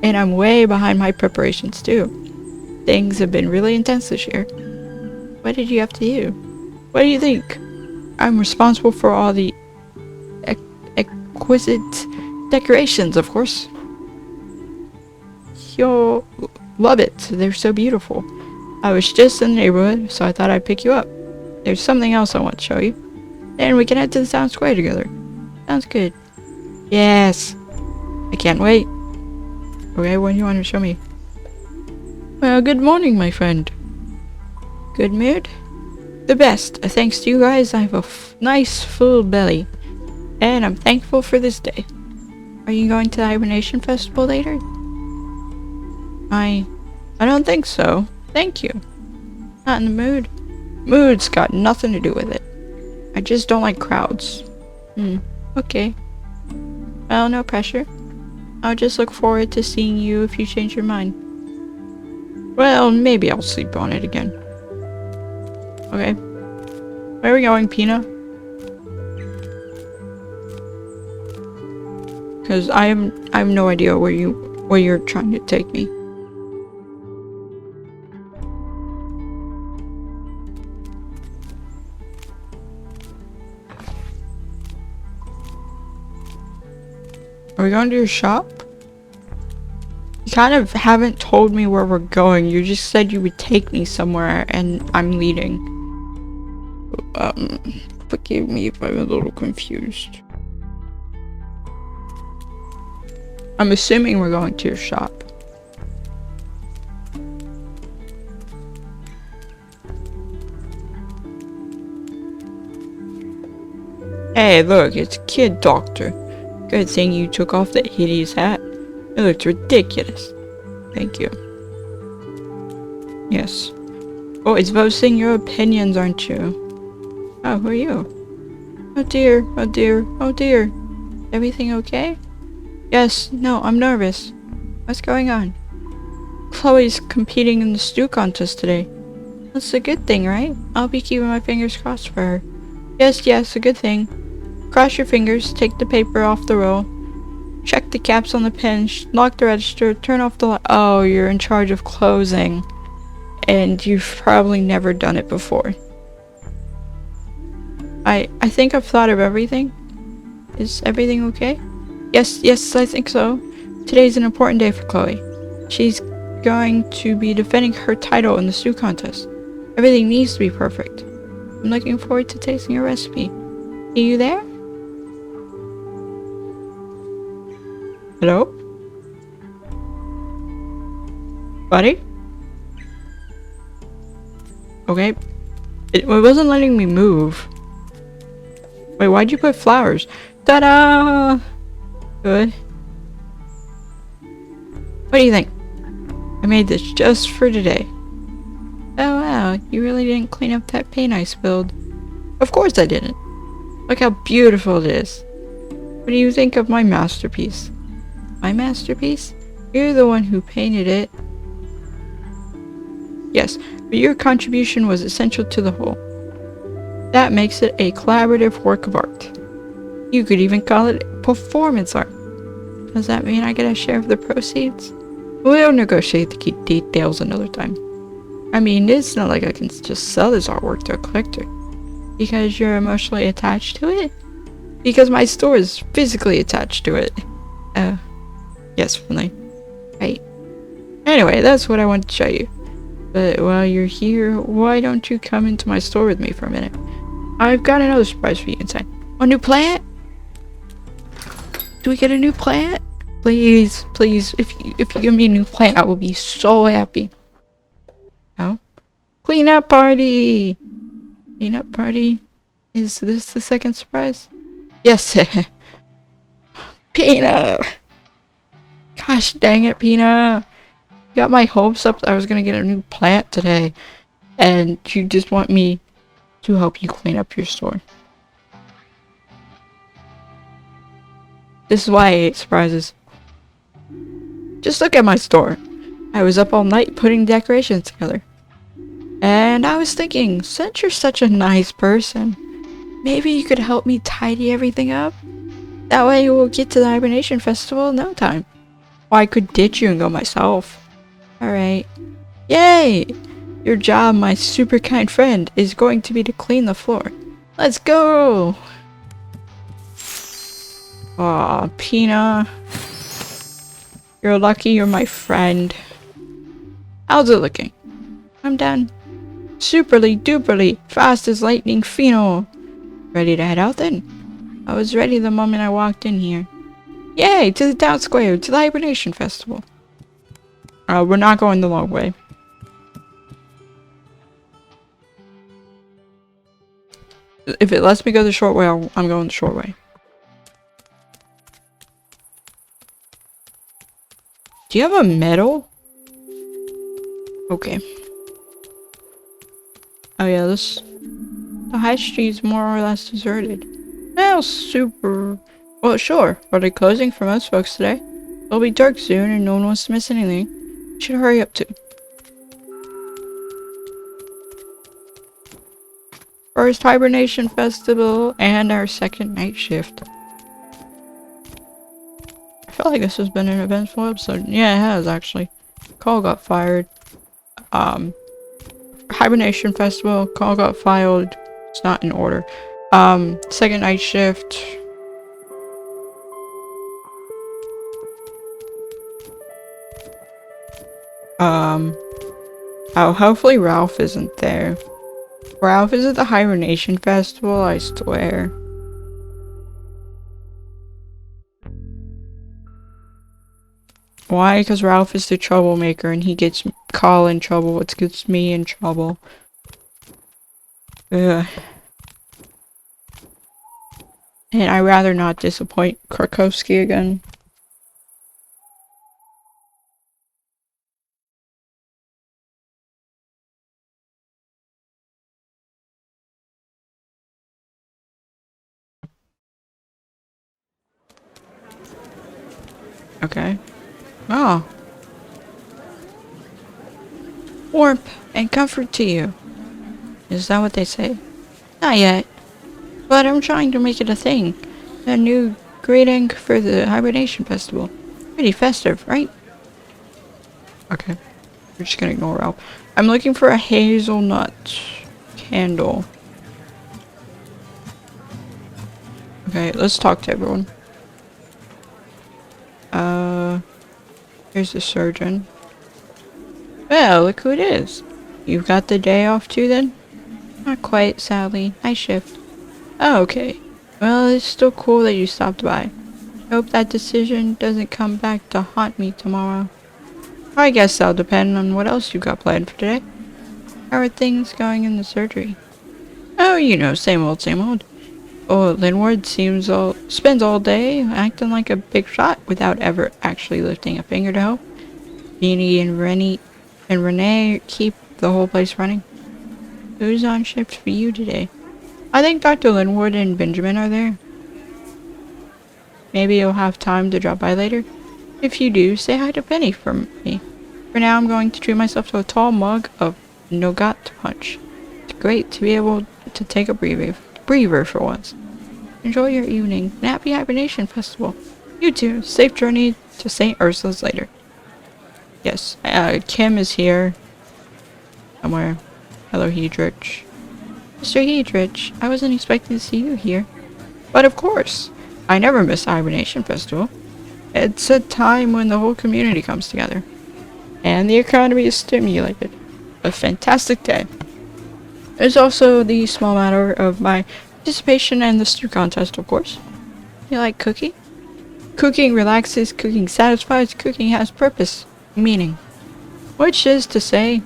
And I'm way behind my preparations too. Things have been really intense this year. What did you have to do? What do you think? I'm responsible for all the exquisite decorations, of course. You'll love it. They're so beautiful. I was just in the neighborhood, so I thought I'd pick you up. There's something else I want to show you. Then we can head to the town square together. Sounds good. Yes. I can't wait. Okay, what do you want to show me? Well, good morning, my friend. Good mood? The best. Thanks to you guys, I have a nice full belly. And I'm thankful for this day. Are you going to the Hibernation Festival later? I don't think so. Thank you. Not in the mood. Mood's got nothing to do with it. I just don't like crowds. Okay. Well, no pressure. I'll just look forward to seeing you if you change your mind. Well, maybe I'll sleep on it again. Okay. Where are we going, Pina? Because I have no idea where you're trying to take me. Are we going to your shop? You kind of haven't told me where we're going. You just said you would take me somewhere and I'm leading. Forgive me if I'm a little confused. I'm assuming we're going to your shop. Hey, look, it's Kid Doctor. Good thing you took off that hideous hat. It looks ridiculous. Thank you. Yes. Oh, it's voicing your opinions, aren't you? Oh, who are you? Oh dear, oh dear, oh dear. Everything okay? Yes, no, I'm nervous. What's going on? Chloe's competing in the stew contest today. That's a good thing, right? I'll be keeping my fingers crossed for her. Yes, yes, a good thing. Cross your fingers, take the paper off the roll, check the caps on the pen, lock the register, turn off the light. Oh, you're in charge of closing. And you've probably never done it before. I think I've thought of everything. Is everything okay? Yes, I think so. Today's an important day for Chloe. She's going to be defending her title in the stew contest. Everything needs to be perfect. I'm looking forward to tasting your recipe. Are you there? Hello? Buddy? Okay. It wasn't letting me move. Wait, why'd you put flowers? Ta-da! Good. What do you think? I made this just for today. Oh Wow, you really didn't clean up that paint I spilled. Of course I didn't. Look how beautiful it is. What do you think of my masterpiece? My masterpiece? You're the one who painted it. Yes, but your contribution was essential to the whole. That makes it a collaborative work of art. You could even call it performance art. Does that mean I get a share of the proceeds? We'll negotiate the key details another time. I mean, it's not like I can just sell this artwork to a collector. Because you're emotionally attached to it? Because my store is physically attached to it. Yes, Finley. Right. Anyway, that's what I wanted to show you. But while you're here, why don't you come into my store with me for a minute? I've got another surprise for you inside. A new plant? Do we get a new plant? Please, please, if you give me a new plant, I will be so happy. Oh? Cleanup party! Cleanup party? Is this the second surprise? Yes. Peanut! Gosh dang it, Peanut! Got my hopes up that I was gonna get a new plant today. And you just want me to help you clean up your store. This is why I hate surprises. Just look at my store. I was up all night putting decorations together. And I was thinking, since you're such a nice person, maybe you could help me tidy everything up? That way we'll get to the Hibernation Festival in no time. Or I could ditch you and go myself. Alright. Yay! Your job, my super kind friend, is going to be to clean the floor. Let's go! Aw, Peanut. You're lucky you're my friend. How's it looking? I'm done. Superly duperly, fast as lightning Pheno. Ready to head out then? I was ready the moment I walked in here. Yay, to the town square, to the Hibernation Festival. We're not going the long way. If it lets me go the short way, I'm going the short way. Do you have a medal? Okay. Oh yeah, the high street's more or less deserted. Well, well, sure. Are they closing for most folks today? It'll be dark soon and no one wants to miss anything. Should hurry up too. First Hibernation Festival and our second night shift. I feel like this has been an eventful episode. Yeah, it has actually. Call got fired. Hibernation Festival, call got filed. It's not in order. Second night shift. Oh, hopefully Ralph isn't there. Ralph is at the Hibernation Festival, I swear. Why? Because Ralph is the troublemaker and he gets Carl in trouble, which gets me in trouble. Ugh. And I'd rather not disappoint Krakowski again. Okay. Oh. Warmth and comfort to you. Is that what they say? Not yet. But I'm trying to make it a thing. A new greeting for the Hibernation Festival. Pretty festive, right? Okay. We're just gonna ignore Ralph. I'm looking for a hazelnut candle. Okay, let's talk to everyone. Here's the surgeon. Well, look who it is. You've got the day off too then? Not quite, sadly. Night shift. Oh, okay. Well, it's still cool that you stopped by. I hope that decision doesn't come back to haunt me tomorrow. I guess that'll depend on what else you got planned for today. How are things going in the surgery? Oh, you know, same old, same old. Oh, Linward spends all day acting like a big shot without ever actually lifting a finger to help. Beanie and Renee keep the whole place running. Who's on shift for you today? I think Dr. Linwood and Benjamin are there. Maybe you'll have time to drop by later. If you do, say hi to Penny for me. For now, I'm going to treat myself to a tall mug of nougat punch. It's great to be able to take a breather for once. Enjoy your evening and happy Hibernation Festival. You too. Safe journey to St. Ursula's later. Yes, Kim is here. Somewhere. Hello, Hedrich. Mr. Hedrich, I wasn't expecting to see you here. But of course, I never miss the Hibernation Festival. It's a time when the whole community comes together. And the economy is stimulated. A fantastic day. There's also the small matter of my participation in the stew contest, of course. You like cooking? Cooking relaxes, cooking satisfies, cooking has purpose, meaning. Which is to say,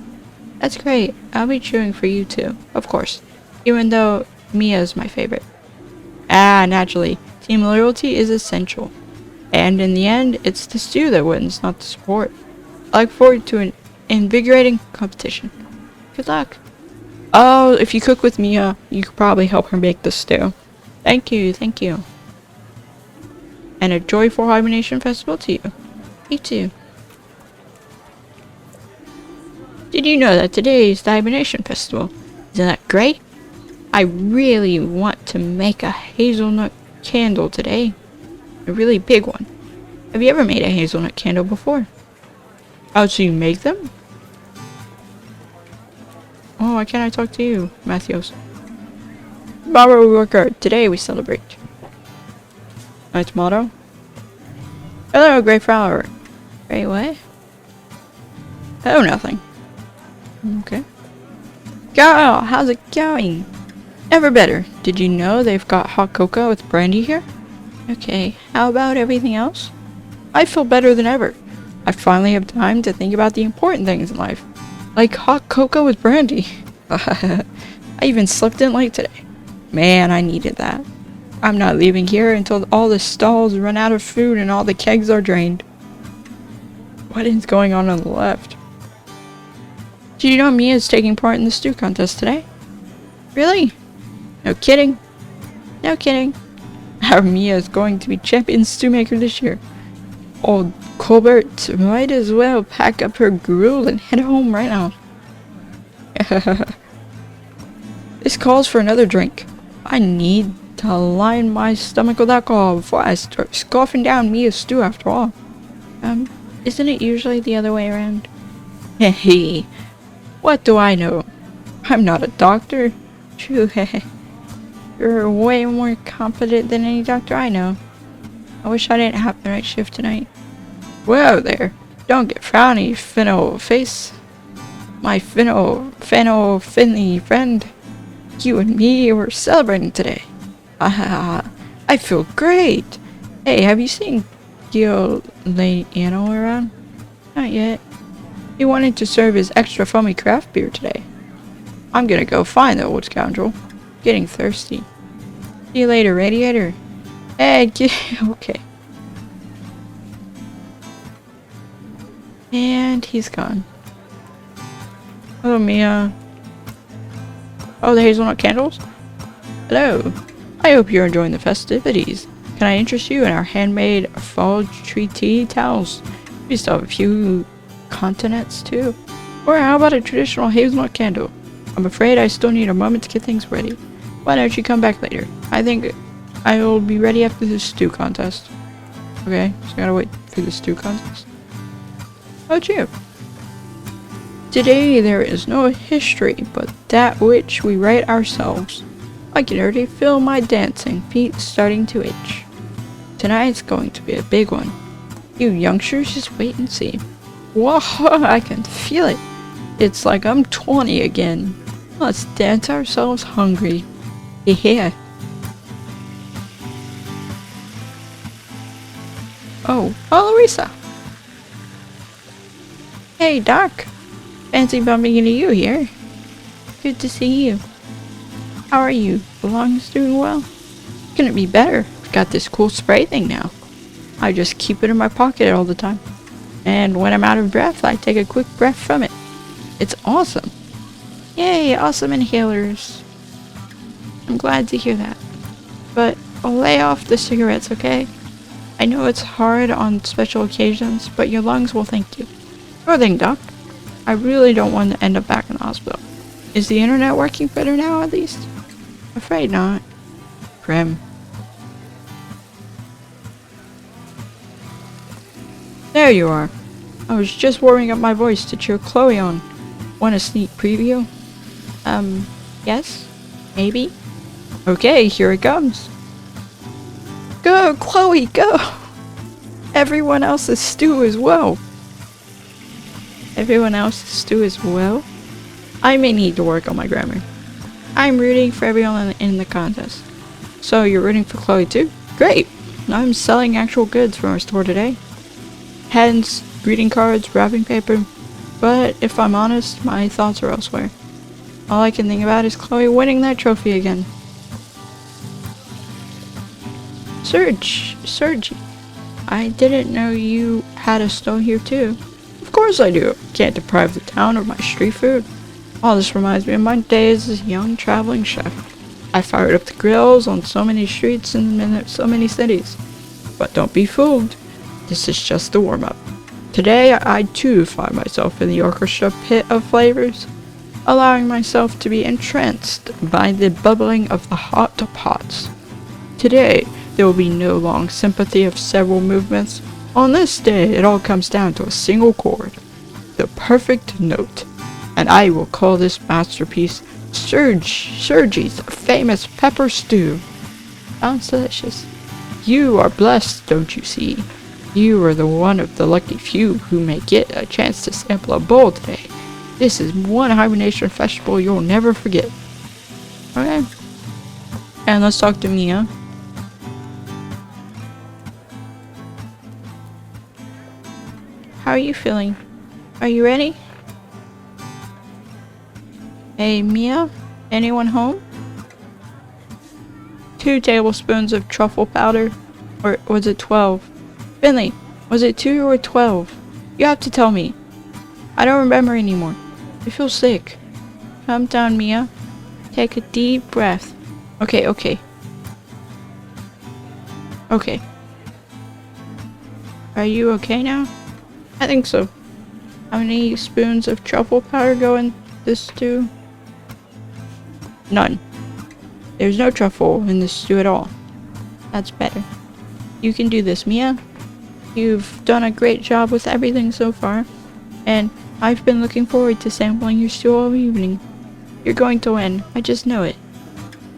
that's great. I'll be cheering for you too, of course. Even though Mia's my favorite. Naturally, team loyalty is essential. And in the end, it's the stew that wins, not the sport. I look forward to an invigorating competition. Good luck. Oh, if you cook with Mia, you could probably help her make the stew. Thank you, thank you. And a joyful Hibernation Festival to you. Me too. Did you know that today is the Hibernation Festival? Isn't that great? I really want to make a hazelnut candle today. A really big one. Have you ever made a hazelnut candle before? Oh, so you make them? Oh, why can't I talk to you, Matthews? Tomorrow we work hard. Today we celebrate. Night's motto? Hello, Grey Flower. Grey what? Oh, nothing. Okay. Girl, how's it going? Never better. Did you know they've got hot cocoa with brandy here? Okay, how about everything else? I feel better than ever. I finally have time to think about the important things in life. Like hot cocoa with brandy. I even slept in late today. Man, I needed that. I'm not leaving here until all the stalls run out of food and all the kegs are drained. What is going on the left? Did you know Mia's taking part in the stew contest today? Really? No kidding. No kidding. Our Mia is going to be champion stew maker this year. Old Colbert might as well pack up her gruel and head home right now. This calls for another drink. I need to line my stomach with alcohol before I start scoffing down Mia's stew after all. Isn't it usually the other way around? Hey, what do I know? I'm not a doctor. True, you're way more competent than any doctor I know. I wish I didn't have the night shift tonight. Whoa there, don't get frowny, Finno face. My Finny friend. You and me were celebrating today. I feel great. Hey, have you seen Giuliano around? Not yet. He wanted to serve his extra foamy craft beer today. I'm gonna go find the old scoundrel. Getting thirsty. See you later, Radiator. Hey, okay. And he's gone. Hello, Mia. Oh, the hazelnut candles? Hello. I hope you're enjoying the festivities. Can I interest you in our handmade fall tree tea towels? We still have a few continents too. Or how about a traditional hazelnut candle? I'm afraid I still need a moment to get things ready. Why don't you come back later? I think I will be ready after the stew contest. Okay, so I gotta wait for the stew contest. Oh, you. Today there is no history but that which we write ourselves. I can already feel my dancing feet starting to itch. Tonight's going to be a big one. You youngsters just wait and see. Whoa, I can feel it. It's like I'm 20 again. Let's dance ourselves hungry. Yeah. Oh, Larissa. Hey, Doc. Fancy bumping into you here. Good to see you. How are you? The lung's doing well? Couldn't be better. I've got this cool spray thing now. I just keep it in my pocket all the time. And when I'm out of breath, I take a quick breath from it. It's awesome. Yay, awesome inhalers. I'm glad to hear that. But I'll lay off the cigarettes, okay? I know it's hard on special occasions, but your lungs will thank you. Sure thing, Doc. I really don't want to end up back in the hospital. Is the internet working better now, at least? Afraid not. Grim. There you are. I was just warming up my voice to cheer Chloe on. Want a sneak preview? Yes? Maybe? Okay, here it comes. Go, Chloe, go! Everyone else is stew as well. Everyone else is stew as well? I may need to work on my grammar. I'm rooting for everyone in the contest. So you're rooting for Chloe too? Great! I'm selling actual goods from our store today. Hens, greeting cards, wrapping paper. But if I'm honest, my thoughts are elsewhere. All I can think about is Chloe winning that trophy again. Serge, I didn't know you had a store here too. Of course I do. Can't deprive the town of my street food. All this reminds me of my days as a young traveling chef. I fired up the grills on so many streets and in so many cities. But don't be fooled. This is just a warm-up. Today I too find myself in the orchestra pit of flavors, allowing myself to be entranced by the bubbling of the hot pots. Today there will be no long sympathy of several movements. On this day it all comes down to a single chord, the perfect note, and I will call this masterpiece Serge's famous pepper stew. Sounds delicious. You are blessed, don't you see? You are the one of the lucky few who may get a chance to sample a bowl today. This is one Hibernation festival you'll never forget. Okay. And let's talk to Mia. How are you feeling? Are you ready? Hey, Mia? Anyone home? 2 tablespoons of truffle powder. Or was it 12? Finley, was it 2 or 12? You have to tell me. I don't remember anymore. I feel sick. Calm down, Mia. Take a deep breath. Okay. Okay. Are you okay now? I think so. How many spoons of truffle powder go in this stew? None. There's no truffle in this stew at all. That's better. You can do this, Mia. You've done a great job with everything so far, and I've been looking forward to sampling your stew all evening. You're going to win. I just know it.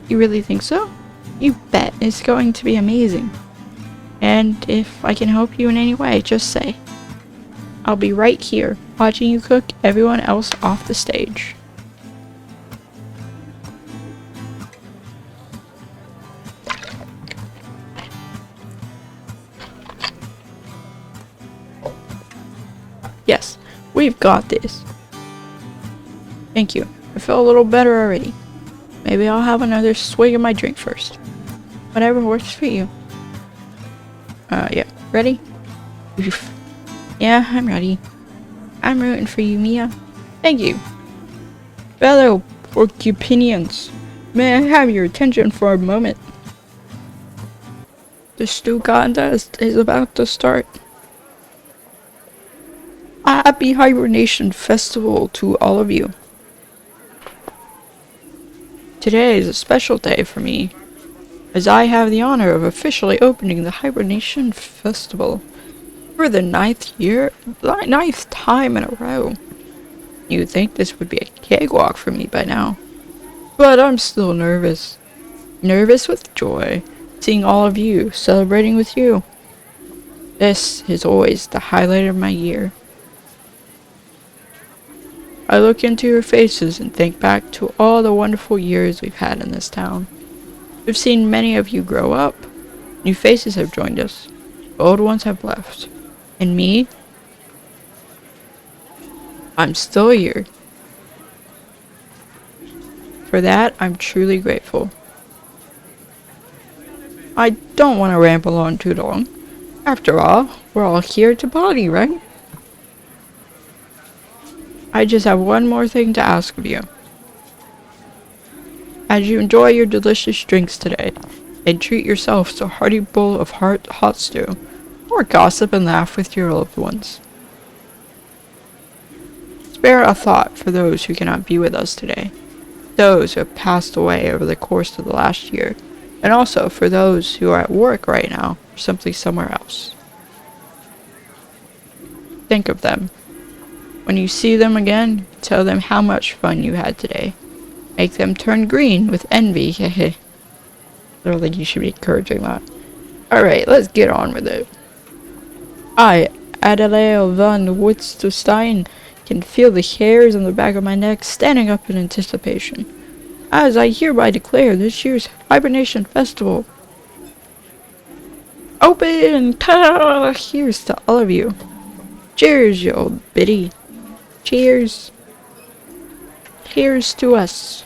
You really think so? You bet. It's going to be amazing. And if I can help you in any way, just say. I'll be right here, watching you cook everyone else off the stage. Yes, we've got this. Thank you. I feel a little better already. Maybe I'll have another swig of my drink first. Whatever works for you. Yeah. Ready? Oof. Yeah, I'm ready. I'm rooting for you, Mia. Thank you. Fellow Porcupinians, may I have your attention for a moment? The stew contest is about to start. A happy Hibernation festival to all of you. Today is a special day for me, as I have the honor of officially opening the Hibernation Festival for the 9th time in a row. You'd think this would be a cakewalk for me by now, but I'm still nervous. Nervous with joy, seeing all of you, celebrating with you. This is always the highlight of my year. I look into your faces and think back to all the wonderful years we've had in this town. We've seen many of you grow up. New faces have joined us. Old ones have left. And me? I'm still here. For that, I'm truly grateful. I don't want to ramble on too long. After all, we're all here to party, right? I just have one more thing to ask of you. As you enjoy your delicious drinks today, and treat yourself to a hearty bowl of hot stew, or gossip and laugh with your loved ones. Spare a thought for those who cannot be with us today, those who have passed away over the course of the last year, and also for those who are at work right now or simply somewhere else. Think of them. When you see them again, tell them how much fun you had today. Make them turn green with envy. I don't think you should be encouraging that. Alright, let's get on with it. I, Adelaide van Woodstein, can feel the hairs on the back of my neck standing up in anticipation, as I hereby declare this year's Hibernation Festival open! Ta-da! Here's to all of you. Cheers, you old biddy. Cheers. Here's to us.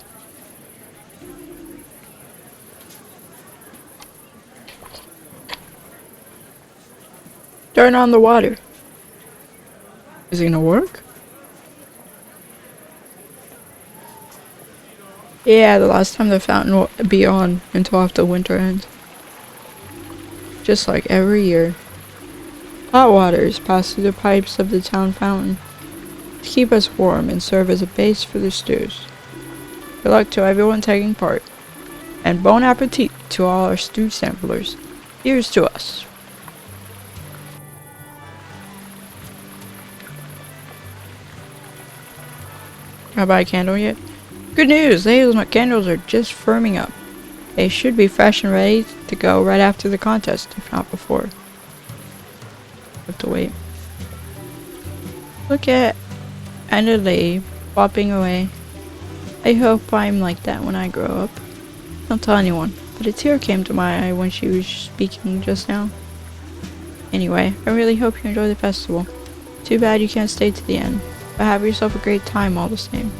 Turn on the water. Is it gonna work? Yeah, the last time the fountain will be on until after winter ends. Just like every year. Hot water is passed through the pipes of the town fountain to keep us warm and serve as a base for the stews. Good luck to everyone taking part, and bon appetit to all our stew samplers. Here's to us. Can I buy a candle yet? Good news! The hazelnut candles are just firming up. They should be fresh and ready to go right after the contest, if not before. Have to wait. Look at Adelaide bopping away. I hope I'm like that when I grow up. Don't tell anyone, but a tear came to my eye when she was speaking just now. Anyway, I really hope you enjoy the festival. Too bad you can't stay to the end, but have yourself a great time all the same.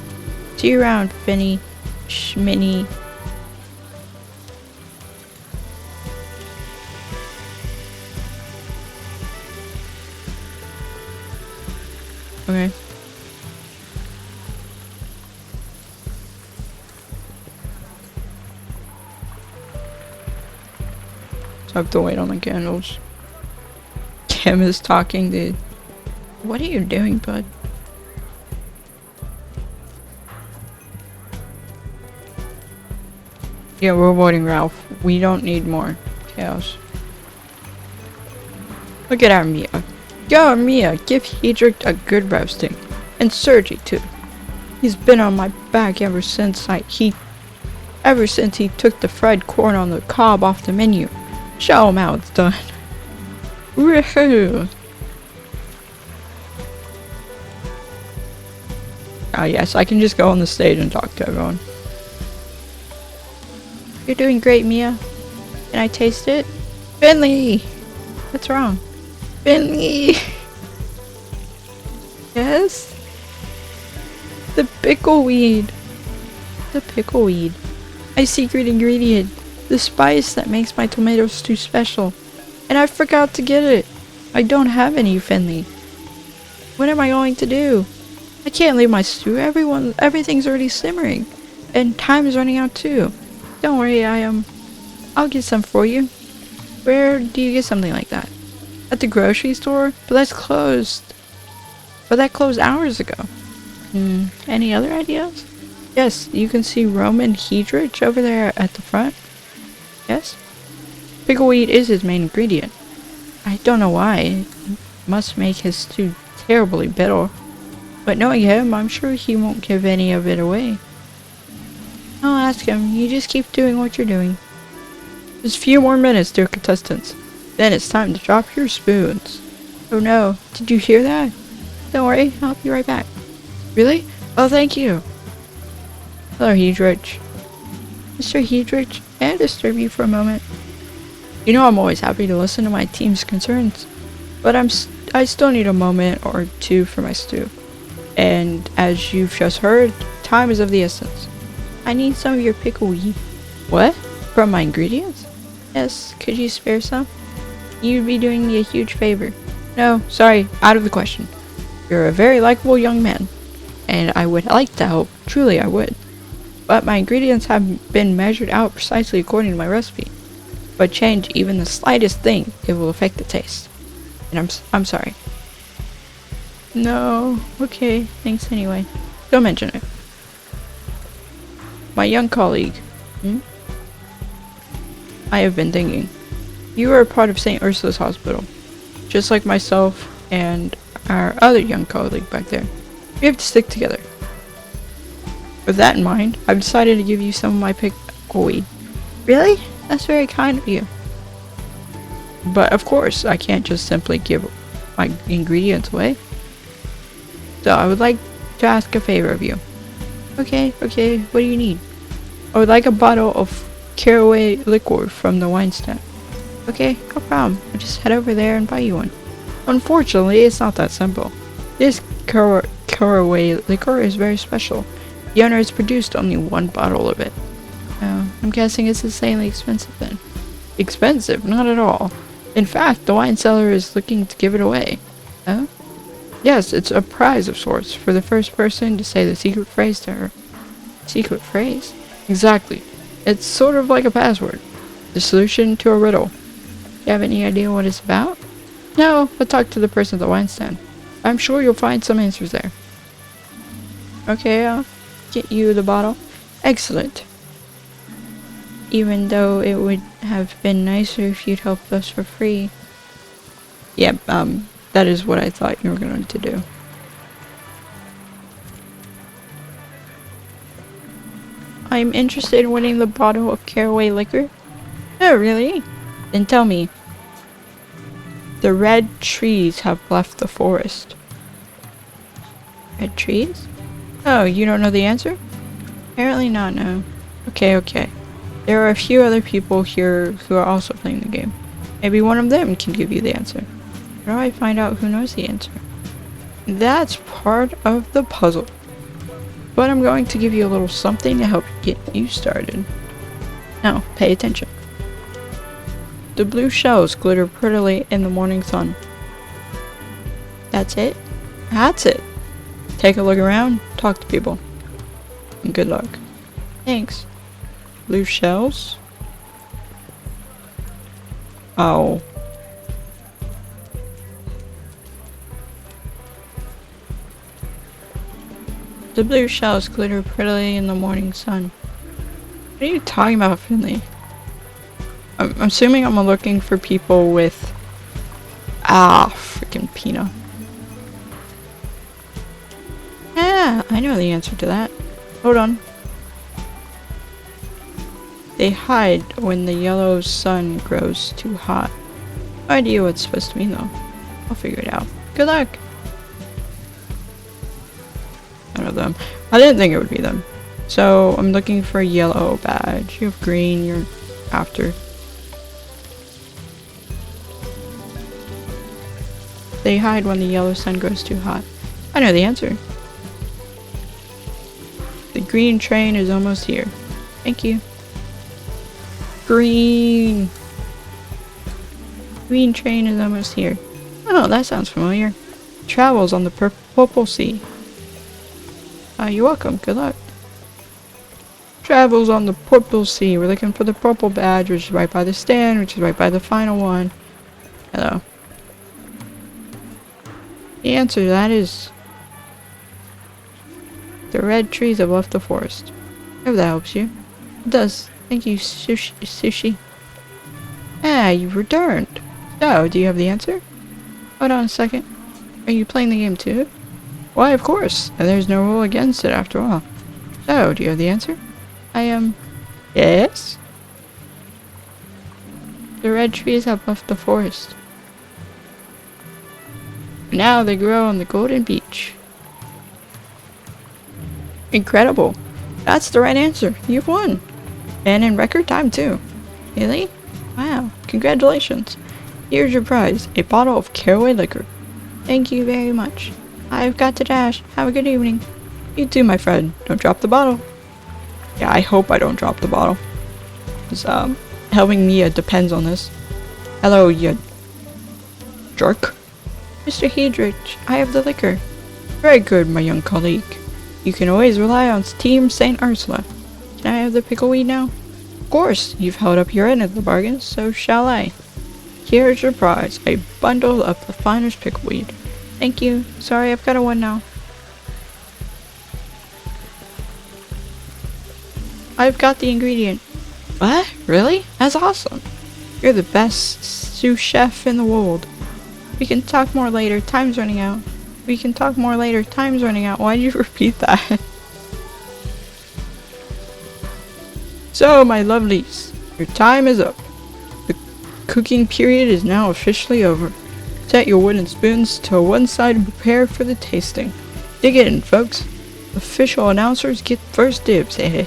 See you around, Finny, Schminny. Okay. So I have to wait on the candles. Kim is talking, dude. What are you doing, bud? Yeah, we're voting Ralph. We don't need more chaos. Look at our Mia. Go, Mia, give Hedrick a good roasting. And Sergi, too. He's been on my back ever since he took the fried corn on the cob off the menu. Show him how it's done. Woohoo! Ah, yes, I can just go on the stage and talk to everyone. You're doing great, Mia. Can I taste it? Finley! What's wrong? Finley! Yes? The pickleweed. The pickleweed. My secret ingredient. The spice that makes my tomato stew special. And I forgot to get it. I don't have any, Finley. What am I going to do? I can't leave my stew. Everything's already simmering. And time is running out too. Don't worry, I'll get some for you. Where do you get something like that? At the grocery store? But that's closed. But that closed hours ago. Any other ideas? Yes, you can see Roman Hedrich over there at the front. Yes? Pickleweed is his main ingredient. I don't know why. It must make his stew terribly bitter. But knowing him, I'm sure he won't give any of it away. I'll ask him. You just keep doing what you're doing. Just a few more minutes, dear contestants. Then it's time to drop your spoons. Oh no, did you hear that? Don't worry, I'll be right back. Really? Oh, thank you. Hello, Hedrich. Mr. Hedrich, may I disturb you for a moment? You know I'm always happy to listen to my team's concerns, but I still need a moment or two for my stew. And as you've just heard, time is of the essence. I need some of your pickleweed. What? From my ingredients? Yes, could you spare some? You'd be doing me a huge favor. No, sorry, out of the question. You're a very likable young man, and I would like to help. Truly, I would. but my ingredients have been measured out precisely according to my recipe. But change even the slightest thing, it will affect the taste. And I'm sorry. No, okay, thanks anyway. Don't mention it. My young colleague. I have been thinking. You are a part of St. Ursula's hospital. Just like myself and our other young colleague back there. We have to stick together. With that in mind, I've decided to give you some of my pickle weed. Really? That's very kind of you. But of course, I can't just simply give my ingredients away. So I would like to ask a favor of you. Okay, what do you need? I would like a bottle of caraway liquor from the wine stand. Okay, no problem. I'll just head over there and buy you one. Unfortunately, it's not that simple. This caraway liquor is very special. The owner has produced only one bottle of it. I'm guessing it's insanely expensive then. Expensive? Not at all. In fact, the wine seller is looking to give it away. Oh? Yes, it's a prize of sorts for the first person to say the secret phrase to her. Secret phrase? Exactly. It's sort of like a password. The solution to a riddle. Do you have any idea what it's about? No, but talk to the person at the wine stand. I'm sure you'll find some answers there. Okay, I'll get you the bottle. Excellent. Even though it would have been nicer if you'd helped us for free. Yep, that is what I thought you were going to do. I'm interested in winning the bottle of caraway liquor. Oh, really? Then tell me. The red trees have left the forest. Red trees? Oh, you don't know the answer? Apparently not, no. Okay. There are a few other people here who are also playing the game. Maybe one of them can give you the answer. How do I find out who knows the answer? That's part of the puzzle. But I'm going to give you a little something to help get you started. Now, pay attention. The blue shells glitter prettily in the morning sun. That's it? That's it. Take a look around, talk to people. And good luck. Thanks. Blue shells? Oh. The blue shells glitter prettily in the morning sun. What are you talking about, Finley? I'm assuming I'm looking for people with... freaking Pina. Yeah, I know the answer to that. Hold on. They hide when the yellow sun grows too hot. No idea what it's supposed to mean though. I'll figure it out. Good luck! None of them. I didn't think it would be them. So I'm looking for a yellow badge. You have green, you're after. They hide when the yellow sun grows too hot. I know the answer. The green train is almost here. Thank you. Green train is almost here. Oh, that sounds familiar. Travels on the purple sea. You're welcome. Good luck. Travels on the purple sea. We're looking for the purple badge, which is right by the stand, which is right by the final one. Hello. The answer to that is... the red trees have left the forest. If that helps you. It does. Thank you, Sushi. Ah, you returned. So, do you have the answer? Hold on a second. Are you playing the game too? Why, of course. And there's no rule against it after all. So, do you have the answer? I am... Yes? The red trees have left the forest. Now they grow on the golden beach. Incredible. That's the right answer. You've won. And in record time too. Really? Wow. Congratulations. Here's your prize. A bottle of caraway liquor. Thank you very much. I've got to dash. Have a good evening. You too, my friend. Don't drop the bottle. Yeah, I hope I don't drop the bottle. Because, helping Mia depends on this. Hello, you jerk. Mr. Hedrich, I have the liquor. Very good, my young colleague. You can always rely on Team St. Ursula. Can I have the pickleweed now? Of course, you've held up your end of the bargain, so shall I. Here's your prize, a bundle of the finest pickleweed. Thank you. Sorry, I've got a one now. I've got the ingredient. What? Really? That's awesome. You're the best sous chef in the world. We can talk more later. Time's running out. We can talk more later. Time's running out. Why did you repeat that? So, my lovelies, your time is up. The cooking period is now officially over. Set your wooden spoons to one side and prepare for the tasting. Dig it in, folks. Official announcers get first dibs, eh?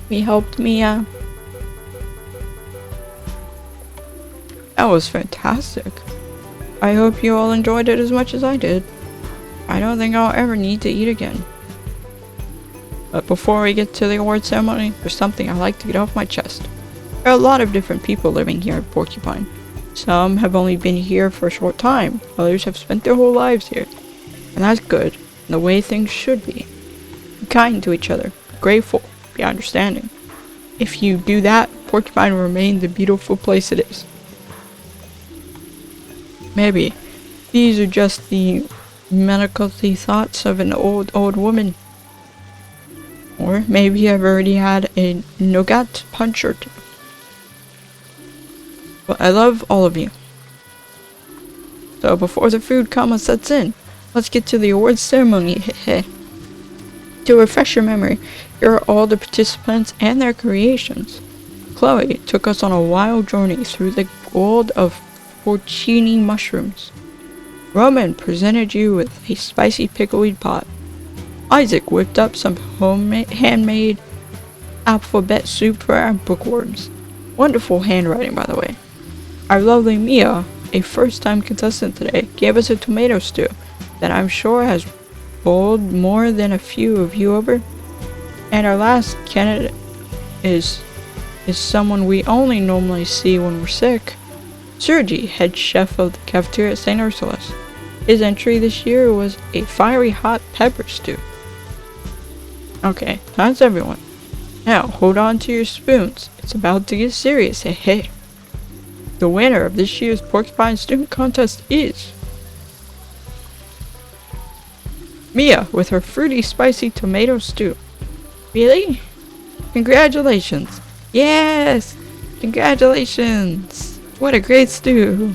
We helped Mia. That was fantastic. I hope you all enjoyed it as much as I did. I don't think I'll ever need to eat again. But before we get to the award ceremony, there's something I'd like to get off my chest. There are a lot of different people living here at Porcupine. Some have only been here for a short time, others have spent their whole lives here. And that's good, and the way things should be. Be kind to each other, be grateful, be understanding. If you do that, Porcupine will remain the beautiful place it is. Maybe these are just the melancholy thoughts of an old woman. Or maybe I've already had a nougat punch or two. But I love all of you. So before the food coma sets in, let's get to the awards ceremony. To refresh your memory, here are all the participants and their creations. Chloe took us on a wild journey through the world of porcini mushrooms. Roman presented you with a spicy pickleweed pot. Isaac whipped up some handmade alphabet soup for our bookworms. Wonderful handwriting, by the way. Our lovely Mia, a first-time contestant today, gave us a tomato stew that I'm sure has bowled more than a few of you over. And our last candidate is someone we only normally see when we're sick. Sergi, head chef of the cafeteria at St. Ursula's. His entry this year was a fiery hot pepper stew. Okay, that's everyone. Now, hold on to your spoons. It's about to get serious, hey hey. The winner of this year's Porcupine Student Contest is Mia with her fruity spicy tomato stew. Really? Congratulations. Yes! Congratulations! What a great stew!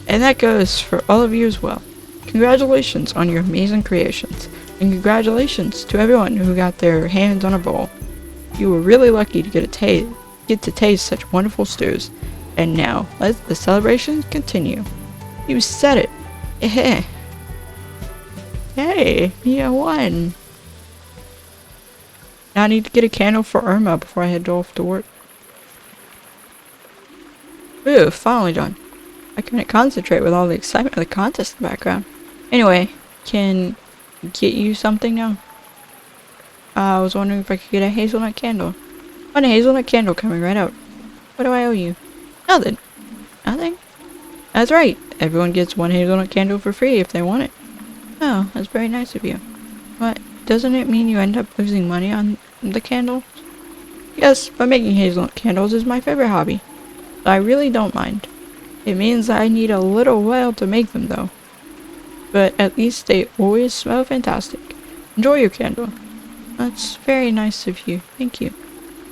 And that goes for all of you as well. Congratulations on your amazing creations. And congratulations to everyone who got their hands on a bowl. You were really lucky to get to taste such wonderful stews. And now, let the celebration continue. You said it. Eh. Hey, Mia won. Now I need to get a candle for Irma before I head off to work. Ooh, finally done. I couldn't concentrate with all the excitement of the contest in the background. Anyway, can get you something now? I was wondering if I could get a hazelnut candle. Want a hazelnut candle coming right out. What do I owe you? Nothing. Nothing? That's right. Everyone gets one hazelnut candle for free if they want it. Oh, that's very nice of you. But doesn't it mean you end up losing money on the candles? Yes, but making hazelnut candles is my favorite hobby. I really don't mind. It means I need a little while to make them though. But at least they always smell fantastic. Enjoy your candle. That's very nice of you. Thank you.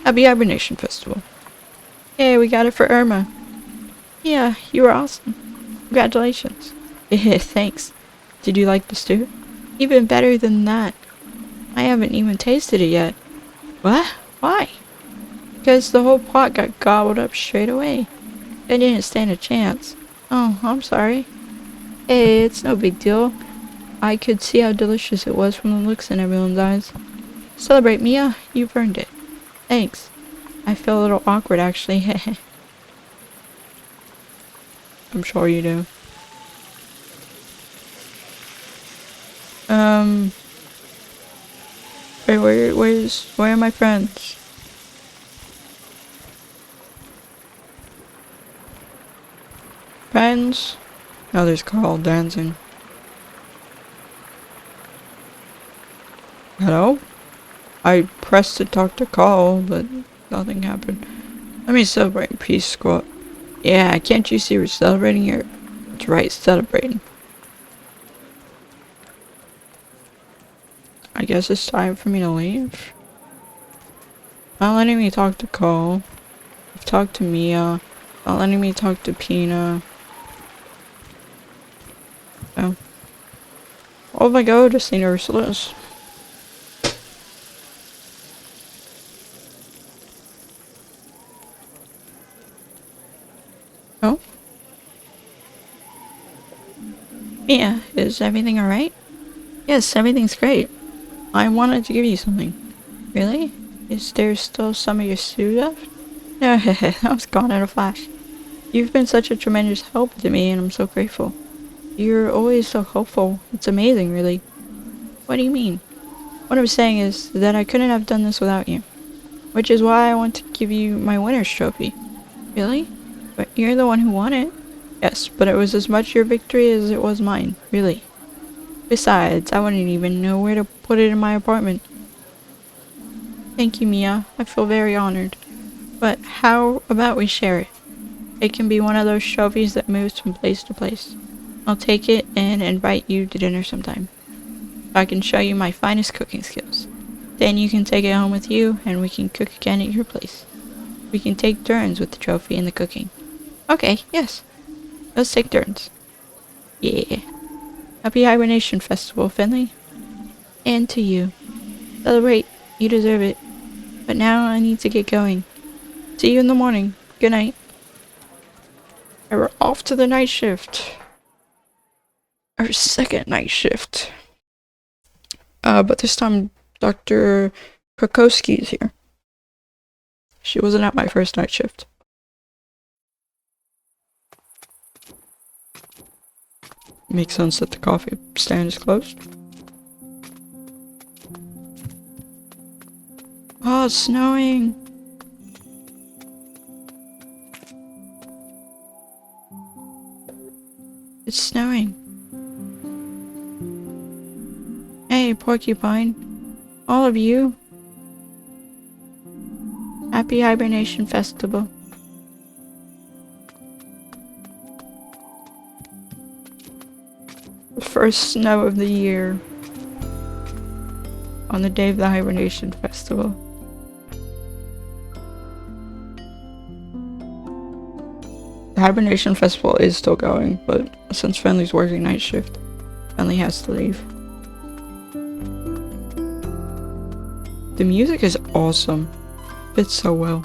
Happy Hibernation Festival. Hey, we got it for Irma. Yeah, you were awesome. Congratulations. Thanks. Did you like the stew? Even better than that. I haven't even tasted it yet. What? Why? Because the whole pot got gobbled up straight away. I didn't stand a chance. Oh, I'm sorry. Hey, it's no big deal. I could see how delicious it was from the looks in everyone's eyes. Celebrate, Mia. You've earned it. Thanks. I feel a little awkward, actually. I'm sure you do. Where are my friends? Friends? Oh, there's Carl dancing. Hello? I pressed to talk to Carl, but nothing happened. Let me celebrate peace, squad. Yeah, can't you see we're celebrating here? That's right, celebrating. I guess it's time for me to leave. Not letting me talk to Cole. I've talked to Mia. Not letting me talk to Pina. Oh. Well, if I go to St. Ursula's. Oh? Mia, is everything alright? Yes, everything's great. I wanted to give you something. Really? Is there still some of your stew left? No, that was gone in a flash. You've been such a tremendous help to me, and I'm so grateful. You're always so helpful. It's amazing, really. What do you mean? What I'm saying is that I couldn't have done this without you. Which is why I want to give you my winner's trophy. Really? But you're the one who won it. Yes, but it was as much your victory as it was mine, really. Besides, I wouldn't even know where to put it in my apartment. Thank you, Mia. I feel very honored. But how about we share it? It can be one of those trophies that moves from place to place. I'll take it and invite you to dinner sometime. I can show you my finest cooking skills. Then you can take it home with you and we can cook again at your place. We can take turns with the trophy and the cooking. Okay, yes. Let's take turns. Yeah. Happy Hibernation Festival, Finley. And to you. Celebrate. You deserve it. But now I need to get going. See you in the morning. Good night. And we're off to the night shift. Our second night shift. But this time Dr. Krakowski's here. She wasn't at my first night shift. Makes sense that the coffee stand is closed. Oh, it's snowing. It's snowing. Hey, Porcupine. All of you. Happy Hibernation Festival. The first snow of the year. On the day of the Hibernation Festival. The Hibernation Festival is still going, but since Finley's working night shift, Finley has to leave. The music is awesome. Fits so well.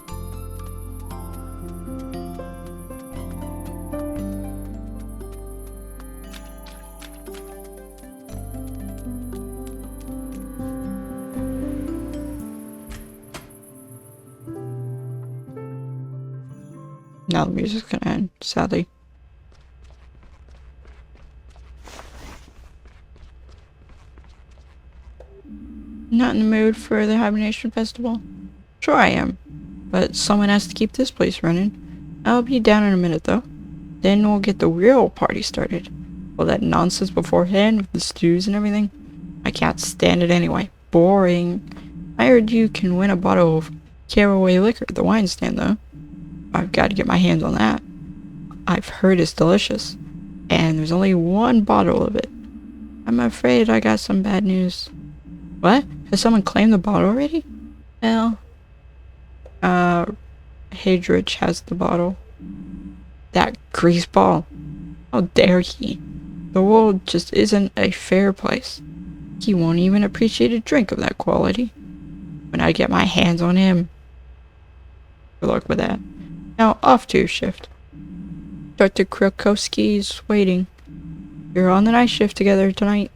Now the music's gonna end, sadly. Not in the mood for the Hibernation Festival? Sure I am, but someone has to keep this place running. I'll be down in a minute though. Then we'll get the real party started. All that nonsense beforehand with the stews and everything. I can't stand it anyway. Boring. I heard you can win a bottle of caraway liquor at the wine stand though. I've got to get my hands on that. I've heard it's delicious. And there's only one bottle of it. I'm afraid I got some bad news. What? Has someone claimed the bottle already? Well, Hadrich has the bottle. That greaseball. How dare he? The world just isn't a fair place. He won't even appreciate a drink of that quality. When I get my hands on him. Good luck with that. Now off to your shift. Dr. Krakowski's waiting. You're on the night shift together tonight.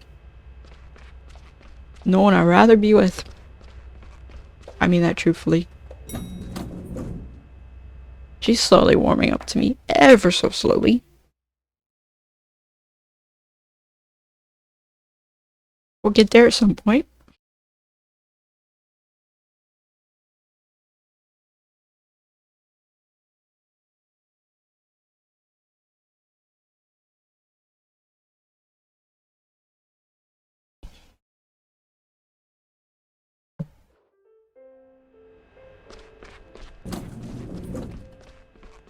No one I'd rather be with. I mean that truthfully. She's slowly warming up to me, ever so slowly. We'll get there at some point.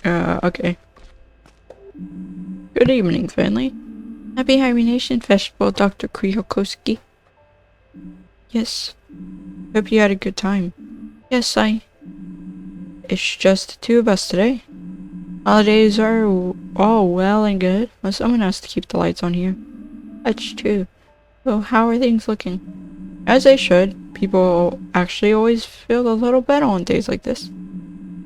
Okay. Good evening, family. Happy Hibernation Festival, Dr. Kriokoski. Yes. Hope you had a good time. Yes, It's just the two of us today. Holidays are all well and good, but someone has to keep the lights on here. That's true. So how are things looking? As they should. People actually always feel a little better on days like this.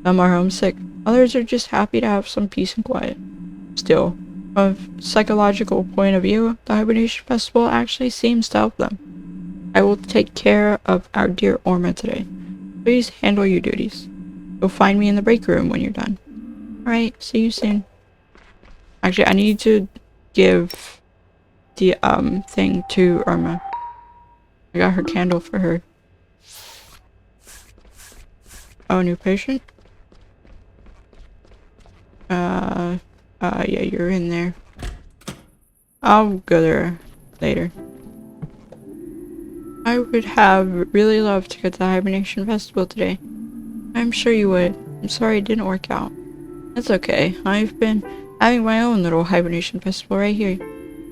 Some are homesick. Others are just happy to have some peace and quiet. Still, from a psychological point of view, the Hibernation Festival actually seems to help them. I will take care of our dear Orma today. Please handle your duties. You'll find me in the break room when you're done. Alright, see you soon. Actually, I need to give the thing to Irma. I got her candle for her. Oh, new patient? Yeah, you're in there. I'll go there later. I would have really loved to go to the Hibernation Festival today. I'm sure you would. I'm sorry it didn't work out. That's okay. I've been having my own little Hibernation Festival right here.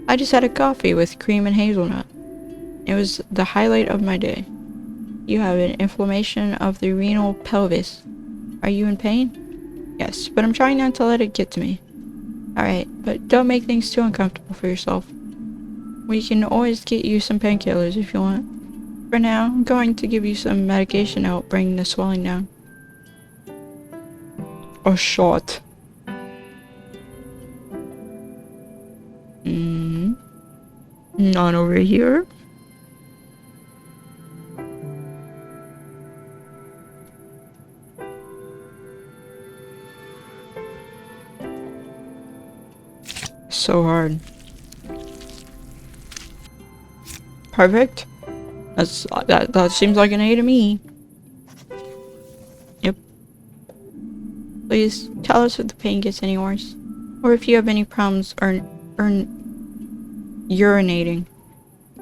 I just had a coffee with cream and hazelnut. It was the highlight of my day. You have an inflammation of the renal pelvis. Are you in pain? Yes, but I'm trying not to let it get to me. Alright, but don't make things too uncomfortable for yourself. We can always get you some painkillers if you want. For now, I'm going to give you some medication to help bring the swelling down. A shot. None over here. So hard. Perfect. That seems like an A to me. Yep. Please tell us if the pain gets any worse, or if you have any problems urinating.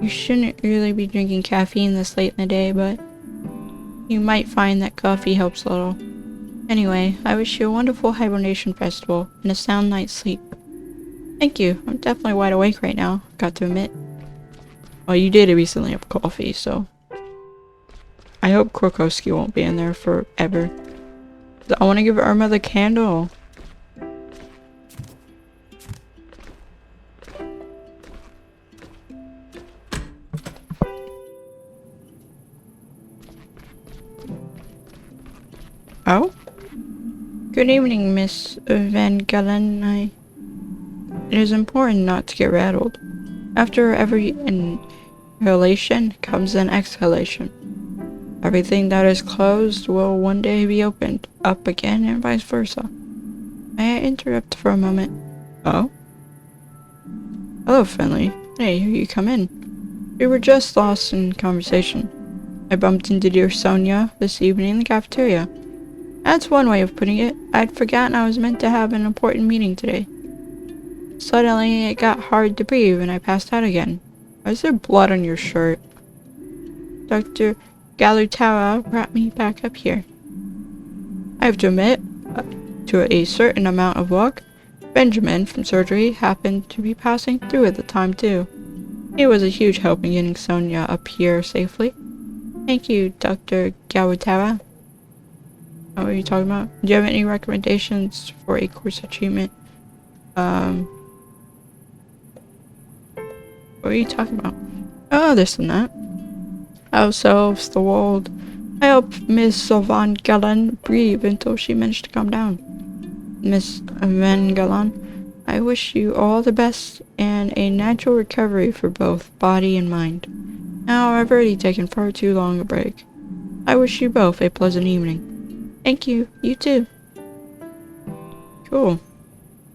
You shouldn't really be drinking caffeine this late in the day, but you might find that coffee helps a little. Anyway, I wish you a wonderful Hibernation Festival and a sound night's sleep. Thank you. I'm definitely wide awake right now, got to admit. Well, you did recently have coffee, so I hope Krokowski won't be in there forever. I want to give Irma the candle. Oh? Good evening, Miss Van Galen. It is important not to get rattled. After every inhalation comes an exhalation. Everything that is closed will one day be opened up again and vice versa. May I interrupt for a moment? Oh? Hello, Finley. Hey, here you come in. We were just lost in conversation. I bumped into dear Sonia this evening in the cafeteria. That's one way of putting it. I'd forgotten I was meant to have an important meeting today. Suddenly, it got hard to breathe and I passed out again. Why is there blood on your shirt? Dr. Galutawa brought me back up here. I have to admit, to a certain amount of luck, Benjamin from surgery happened to be passing through at the time too. He was a huge help in getting Sonia up here safely. Thank you, Dr. Galutawa. What are you talking about? Do you have any recommendations for a course of treatment? What are you talking about? Oh, this and that. Ourselves, the world. I hope Miss Van Galen breathe until she managed to calm down. Miss Van Galen, I wish you all the best and a natural recovery for both body and mind. Now, I've already taken far too long a break. I wish you both a pleasant evening. Thank you. You too. Cool.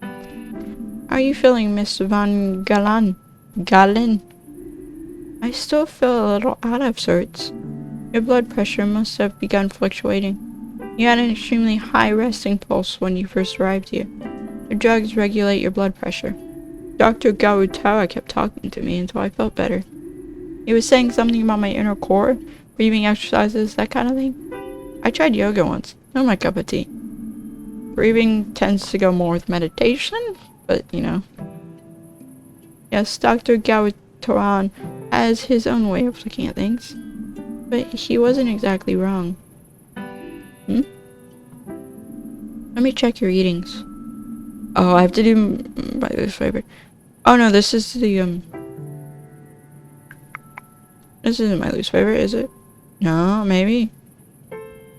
How are you feeling, Miss Van Galen? I still feel a little out of sorts. Your blood pressure must have begun fluctuating. You had an extremely high resting pulse when you first arrived here. The drugs regulate your blood pressure. Dr. Gawutawa kept talking to me until I felt better. He was saying something about my inner core, breathing exercises, that kind of thing. I tried yoga once. Not my cup of tea. Breathing tends to go more with meditation, but you know. Yes, Dr. Gawatoran has his own way of looking at things, but he wasn't exactly wrong. Hmm? Let me check your readings. Oh, I have to do my least favorite. Oh no, this is the this isn't my least favorite, is it? No, maybe.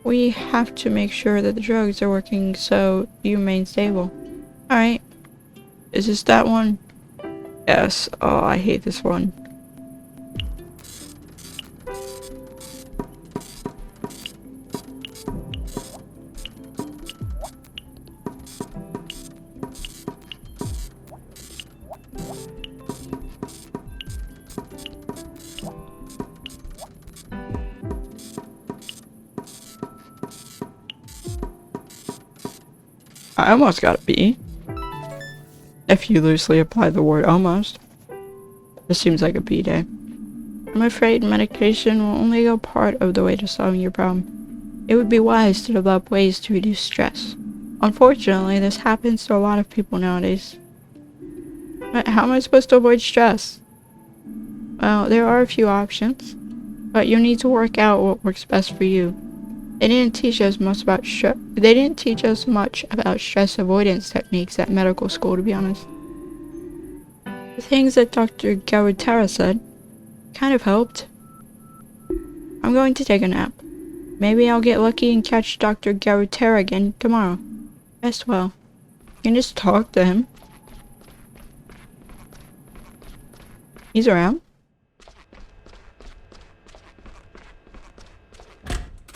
We have to make sure that the drugs are working so you remain stable. Alright. Is this that one? Yes. Oh, I hate this one. I almost got a B. If you loosely apply the word almost. This seems like a B day. I'm afraid medication will only go part of the way to solving your problem. It would be wise to develop ways to reduce stress. Unfortunately, this happens to a lot of people nowadays. But how am I supposed to avoid stress? Well, there are a few options, but you'll need to work out what works best for you. They didn't teach us much about stress avoidance techniques at medical school, to be honest. The things that Dr. Gawatara said kind of helped. I'm going to take a nap. Maybe I'll get lucky and catch Dr. Gawatara again tomorrow. Rest well. You can just talk to him. He's around.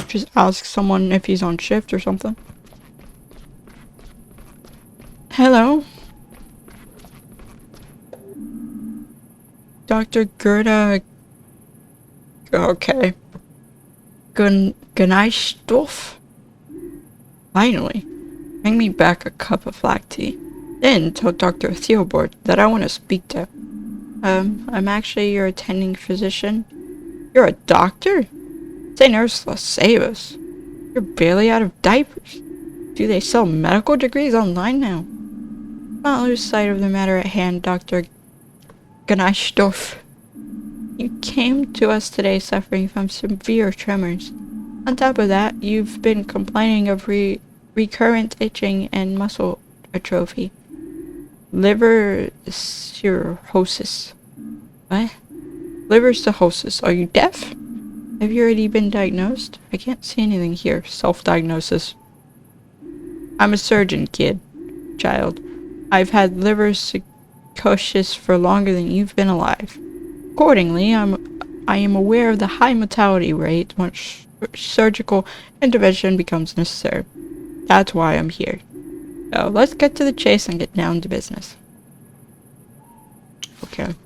Just ask someone if he's on shift or something. Hello? Dr. Gerda... Okay. Guneistoff? Finally. Bring me back a cup of black tea. Then tell Dr. Theobald that I want to speak to. I'm actually your attending physician. You're a doctor? St. Ursula, save us. You're barely out of diapers. Do they sell medical degrees online now? Don't lose sight of the matter at hand, Dr. Gneistoff. You came to us today suffering from severe tremors. On top of that, you've been complaining of recurrent itching and muscle atrophy. Liver cirrhosis. What? Liver cirrhosis. Are you deaf? Have you already been diagnosed? I can't see anything here. Self-diagnosis. I'm a surgeon, child. I've had liver cirrhosis for longer than you've been alive. Accordingly, I am aware of the high mortality rate once surgical intervention becomes necessary. That's why I'm here. So let's get to the chase and get down to business. Okay.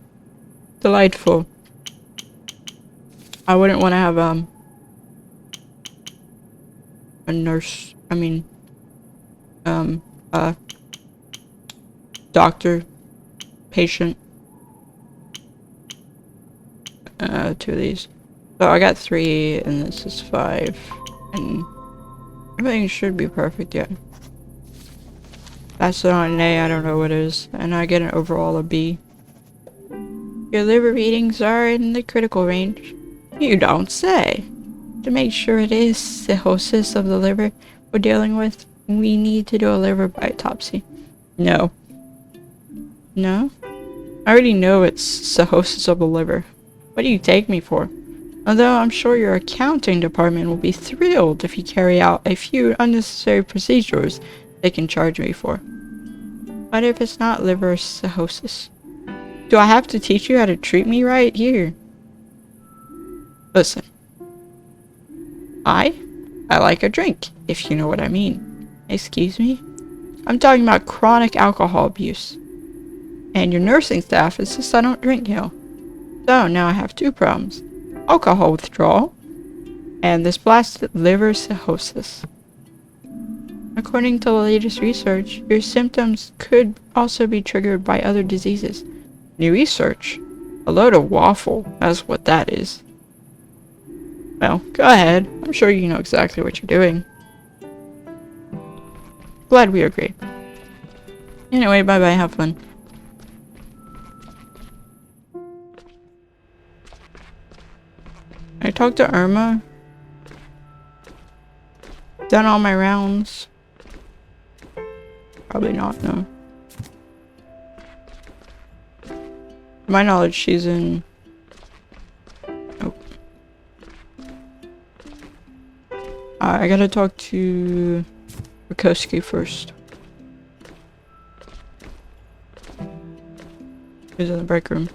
Delightful. I wouldn't want to have a nurse, doctor, patient, two of these. So I got 3 and this is 5 and everything should be perfect, yeah. That's not an A, I don't know what it is, and I get an overall a B. Your liver readings are in the critical range. You don't say. To make sure it is cirrhosis of the liver we're dealing with, we need to do a liver biopsy. No. No? I already know it's cirrhosis of the liver. What do you take me for? Although I'm sure your accounting department will be thrilled if you carry out a few unnecessary procedures they can charge me for. What if it's not liver cirrhosis? Do I have to teach you how to treat me right here? Listen. I like a drink, if you know what I mean. Excuse me? I'm talking about chronic alcohol abuse. And your nursing staff insists I don't drink here. So now I have 2 problems. Alcohol withdrawal, and this blasted liver cirrhosis. According to the latest research, your symptoms could also be triggered by other diseases. New research? A load of waffle, that's what that is. Well, go ahead. I'm sure you know exactly what you're doing. Glad we agree. Anyway, bye-bye, have fun. I talked to Irma. Done all my rounds. Probably not, no. To my knowledge, she's in... Oh. I gotta talk to Rakowski first. He's in the break room.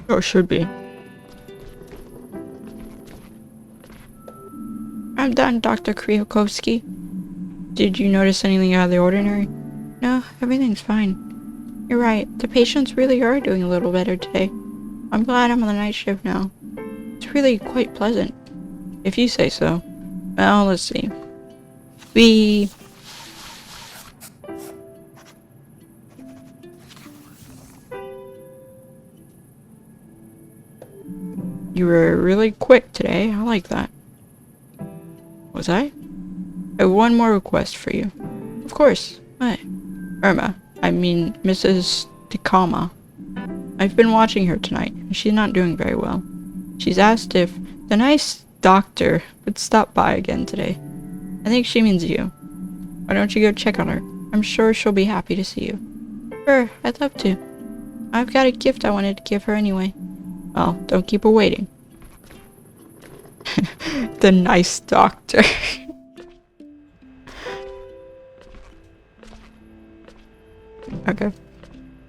Oh, it should be. I'm done, Dr. Kryokowski. Did you notice anything out of the ordinary? No, everything's fine. You're right, the patients really are doing a little better today. I'm glad I'm on the night shift now. It's really quite pleasant. If you say so. Well, let's see. You were really quick today. I like that. Was I? I have one more request for you. Of course. What? Irma. I mean, Mrs. Tikama. I've been watching her tonight, and she's not doing very well. She's asked if the nice doctor would stop by again today. I think she means you. Why don't you go check on her? I'm sure she'll be happy to see you. Sure, I'd love to. I've got a gift I wanted to give her anyway. Well, don't keep her waiting. The nice doctor. Okay.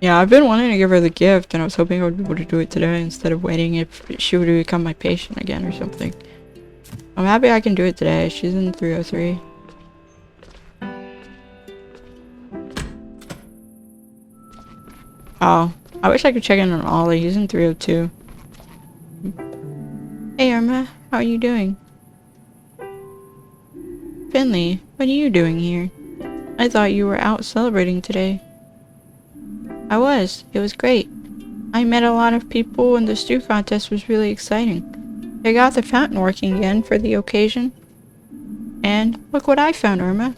Yeah, I've been wanting to give her the gift, and I was hoping I would be able to do it today instead of waiting if she would become my patient again or something. I'm happy I can do it today. She's in 303. Oh, I wish I could check in on Ollie. He's in 302. Hey Irma, how are you doing? Finley, what are you doing here? I thought you were out celebrating today. I was. It was great. I met a lot of people and the stew contest was really exciting. They got the fountain working again for the occasion. And look what I found, Irma.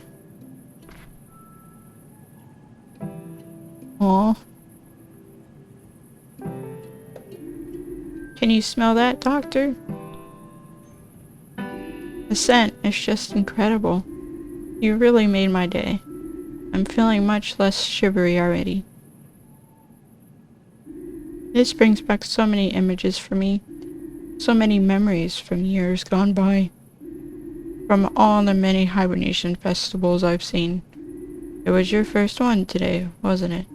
Aw. Can you smell that, Doctor? The scent is just incredible. You really made my day. I'm feeling much less shivery already. This brings back so many images for me. So many memories from years gone by. From all the many hibernation festivals I've seen. It was your first one today, wasn't it?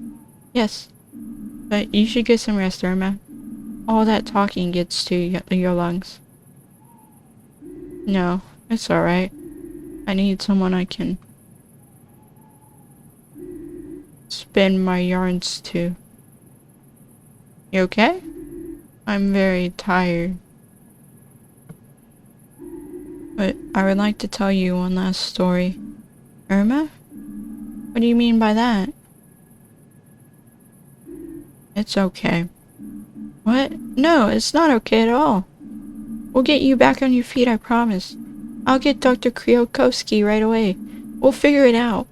Yes. But you should get some rest, Irma. All that talking gets to your lungs. No, it's alright. I need someone I can spin my yarns to. You okay? I'm very tired. But I would like to tell you one last story. Irma? What do you mean by that? It's okay. What? No, it's not okay at all. We'll get you back on your feet, I promise. I'll get Dr. Kryokowski right away. We'll figure it out.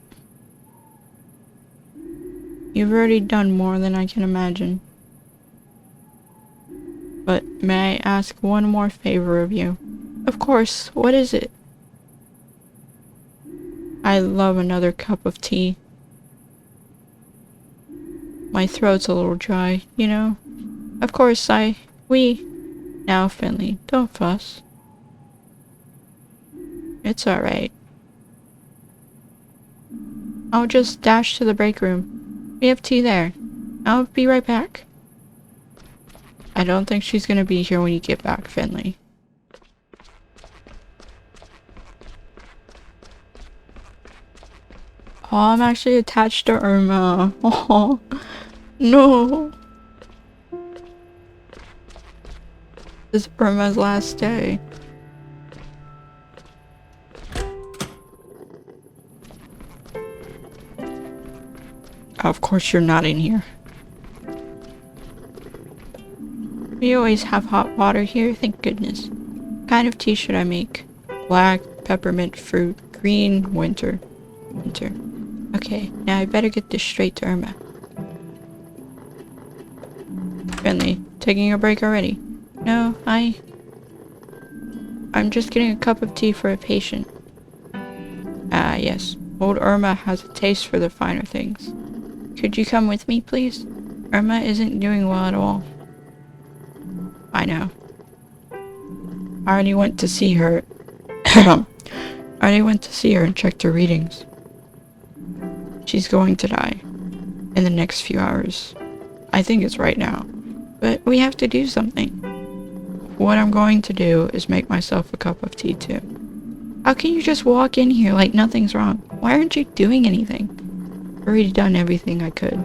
You've already done more than I can imagine. But may I ask one more favor of you? Of course, what is it? I love another cup of tea. My throat's a little dry, you know? Of course, Now, Finley, don't fuss. It's alright. I'll just dash to the break room. We have tea there. I'll be right back. I don't think she's gonna be here when you get back, Finley. Oh, I'm actually attached to Irma. Oh, no. This is Irma's last day. Of course you're not in here. We always have hot water here, thank goodness. What kind of tea should I make? Black, peppermint, fruit, green, winter. Winter. Okay, now I better get this straight to Irma. Finley, taking a break already? No, I'm just getting a cup of tea for a patient. Ah, yes. Old Irma has a taste for the finer things. Could you come with me, please? Irma isn't doing well at all. I know. I already went to see her. I already went to see her and checked her readings. She's going to die in the next few hours. I think it's right now. But we have to do something. What I'm going to do is make myself a cup of tea too. How can you just walk in here like nothing's wrong? Why aren't you doing anything? I've already done everything I could.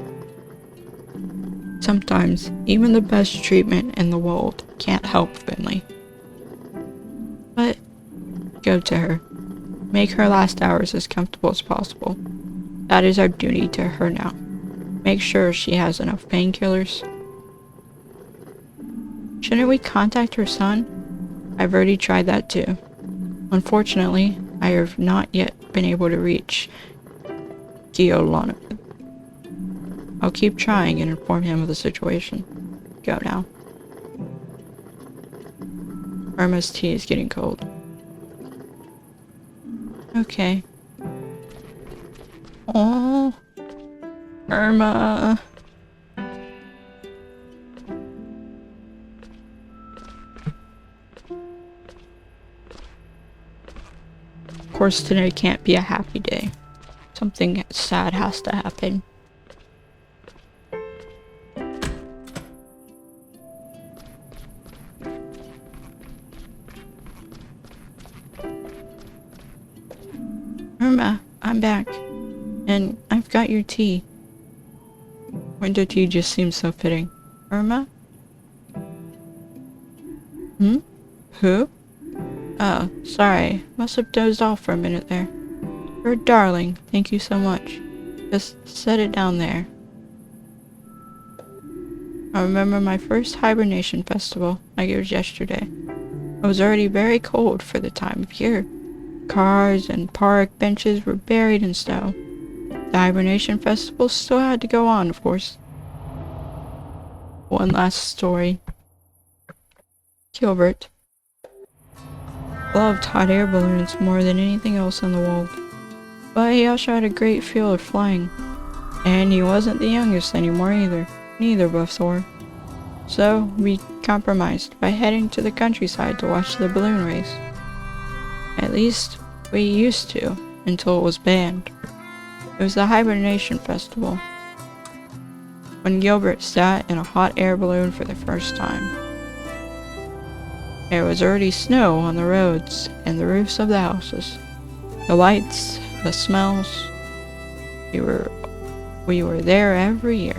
Sometimes, even the best treatment in the world can't help Finley. But, go to her. Make her last hours as comfortable as possible. That is our duty to her now. Make sure she has enough painkillers. Shouldn't we contact her son? I've already tried that too. Unfortunately, I have not yet been able to reach Giolano. I'll keep trying and inform him of the situation. Go now. Irma's tea is getting cold. Okay. Oh, Irma. Of course, today can't be a happy day. Something sad has to happen. Irma, I'm back. And I've got your tea. Winter tea just seems so fitting. Irma? Who? Oh, sorry. Must have dozed off for a minute there. You're a darling. Thank you so much. Just set it down there. I remember my first Hibernation festival, like it was yesterday. It was already very cold for the time of year. Cars and park benches were buried in snow. The Hibernation festival still had to go on, of course. One last story. Gilbert loved hot air balloons more than anything else in the world, but he also had a great feel of flying, and he wasn't the youngest anymore either, neither of us were. So we compromised by heading to the countryside to watch the balloon race. At least we used to, until it was banned. It was the Hibernation festival, when Gilbert sat in a hot air balloon for the first time. There was already snow on the roads and the roofs of the houses. The lights, the smells. We were there every year.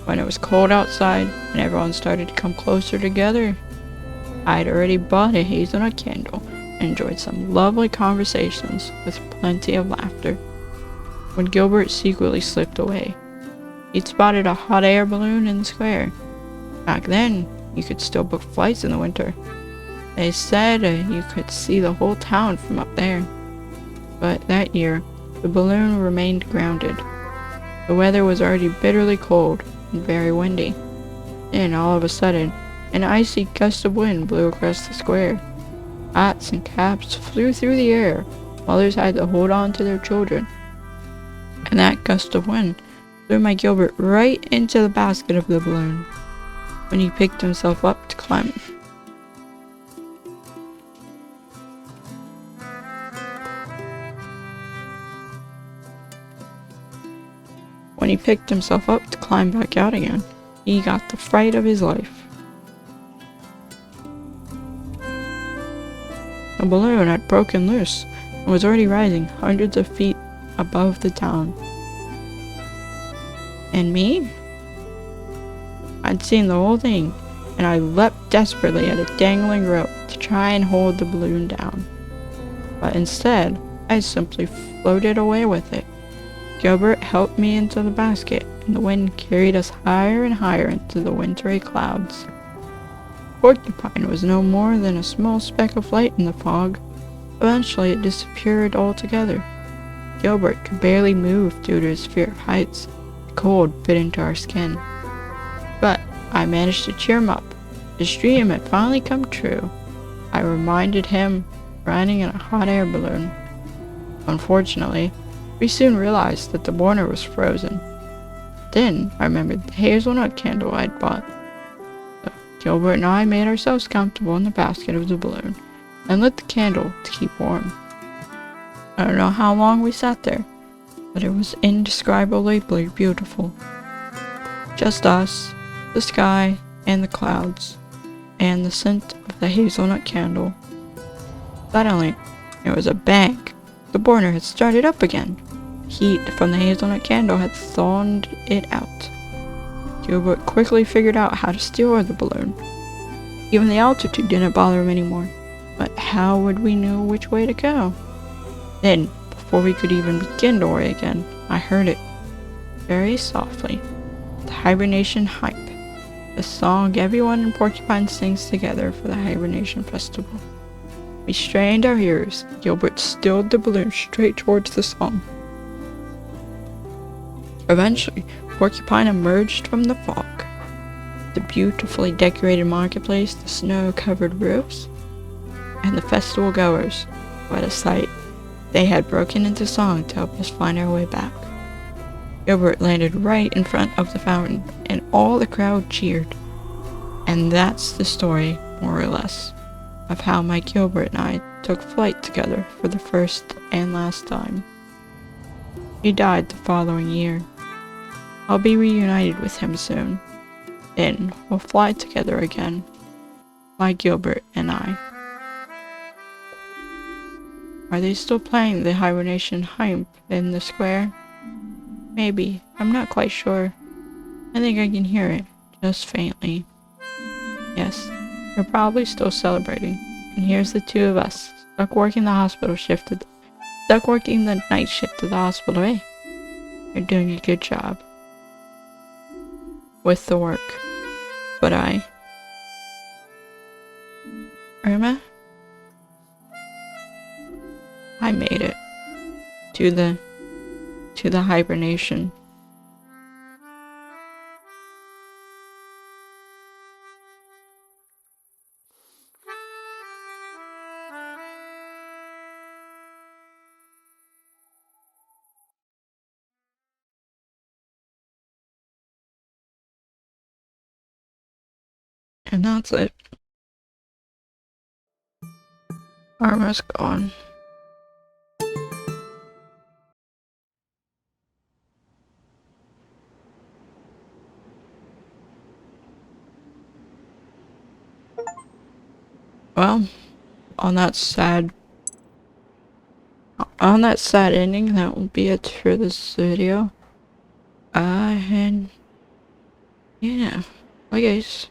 When it was cold outside and everyone started to come closer together, I'd already bought a hazelnut candle and enjoyed some lovely conversations with plenty of laughter. When Gilbert secretly slipped away, he'd spotted a hot air balloon in the square. Back then, you could still book flights in the winter. They said you could see the whole town from up there. But that year, the balloon remained grounded. The weather was already bitterly cold and very windy. Then, all of a sudden, an icy gust of wind blew across the square. Hats and caps flew through the air. Mothers had to hold on to their children. And that gust of wind threw my Gilbert right into the basket of the balloon. When he picked himself up to climb. When he picked himself up to climb back out again, he got the fright of his life. The balloon had broken loose and was already rising hundreds of feet above the town. And me? I'd seen the whole thing, and I leapt desperately at a dangling rope to try and hold the balloon down. But instead, I simply floated away with it. Gilbert helped me into the basket, and the wind carried us higher and higher into the wintry clouds. Porcupine was no more than a small speck of light in the fog. Eventually, it disappeared altogether. Gilbert could barely move due to his fear of heights. The cold bit into our skin. But I managed to cheer him up. His dream had finally come true. I reminded him riding in a hot air balloon. Unfortunately, we soon realized that the water was frozen. Then I remembered the hazelnut candle I'd bought. So Gilbert and I made ourselves comfortable in the basket of the balloon and lit the candle to keep warm. I don't know how long we sat there, but it was indescribably beautiful. Just us, the sky, and the clouds, and the scent of the hazelnut candle. Suddenly, there was a bang. The boiler had started up again. Heat from the hazelnut candle had thawed it out. Gilbert quickly figured out how to steer the balloon. Even the altitude didn't bother him anymore. But how would we know which way to go? Then, before we could even begin to worry again, I heard it. Very softly. The Hibernation Hype. The song everyone in Porcupine sings together for the Hibernation Festival. We strained our ears. Gilbert steered the balloon straight towards the song. Eventually, Porcupine emerged from the fog. The beautifully decorated marketplace, the snow-covered roofs, and the festival goers. What a sight. They had broken into song to help us find our way back. Gilbert landed right in front of the fountain, and all the crowd cheered. And that's the story, more or less, of how my Gilbert and I took flight together for the first and last time. He died the following year. I'll be reunited with him soon. Then we'll fly together again. My Gilbert and I. Are they still playing the Hibernation Hype in the square? Maybe. I'm not quite sure. I think I can hear it, just faintly. Yes, they're probably still celebrating. And here's the two of us, stuck working the night shift at the hospital, eh? You're doing a good job. With the work. But Irma? I made it. To the hibernation. And that's it. Irma's gone. Well, on that sad ending, that will be it for this video. And yeah, bye guys.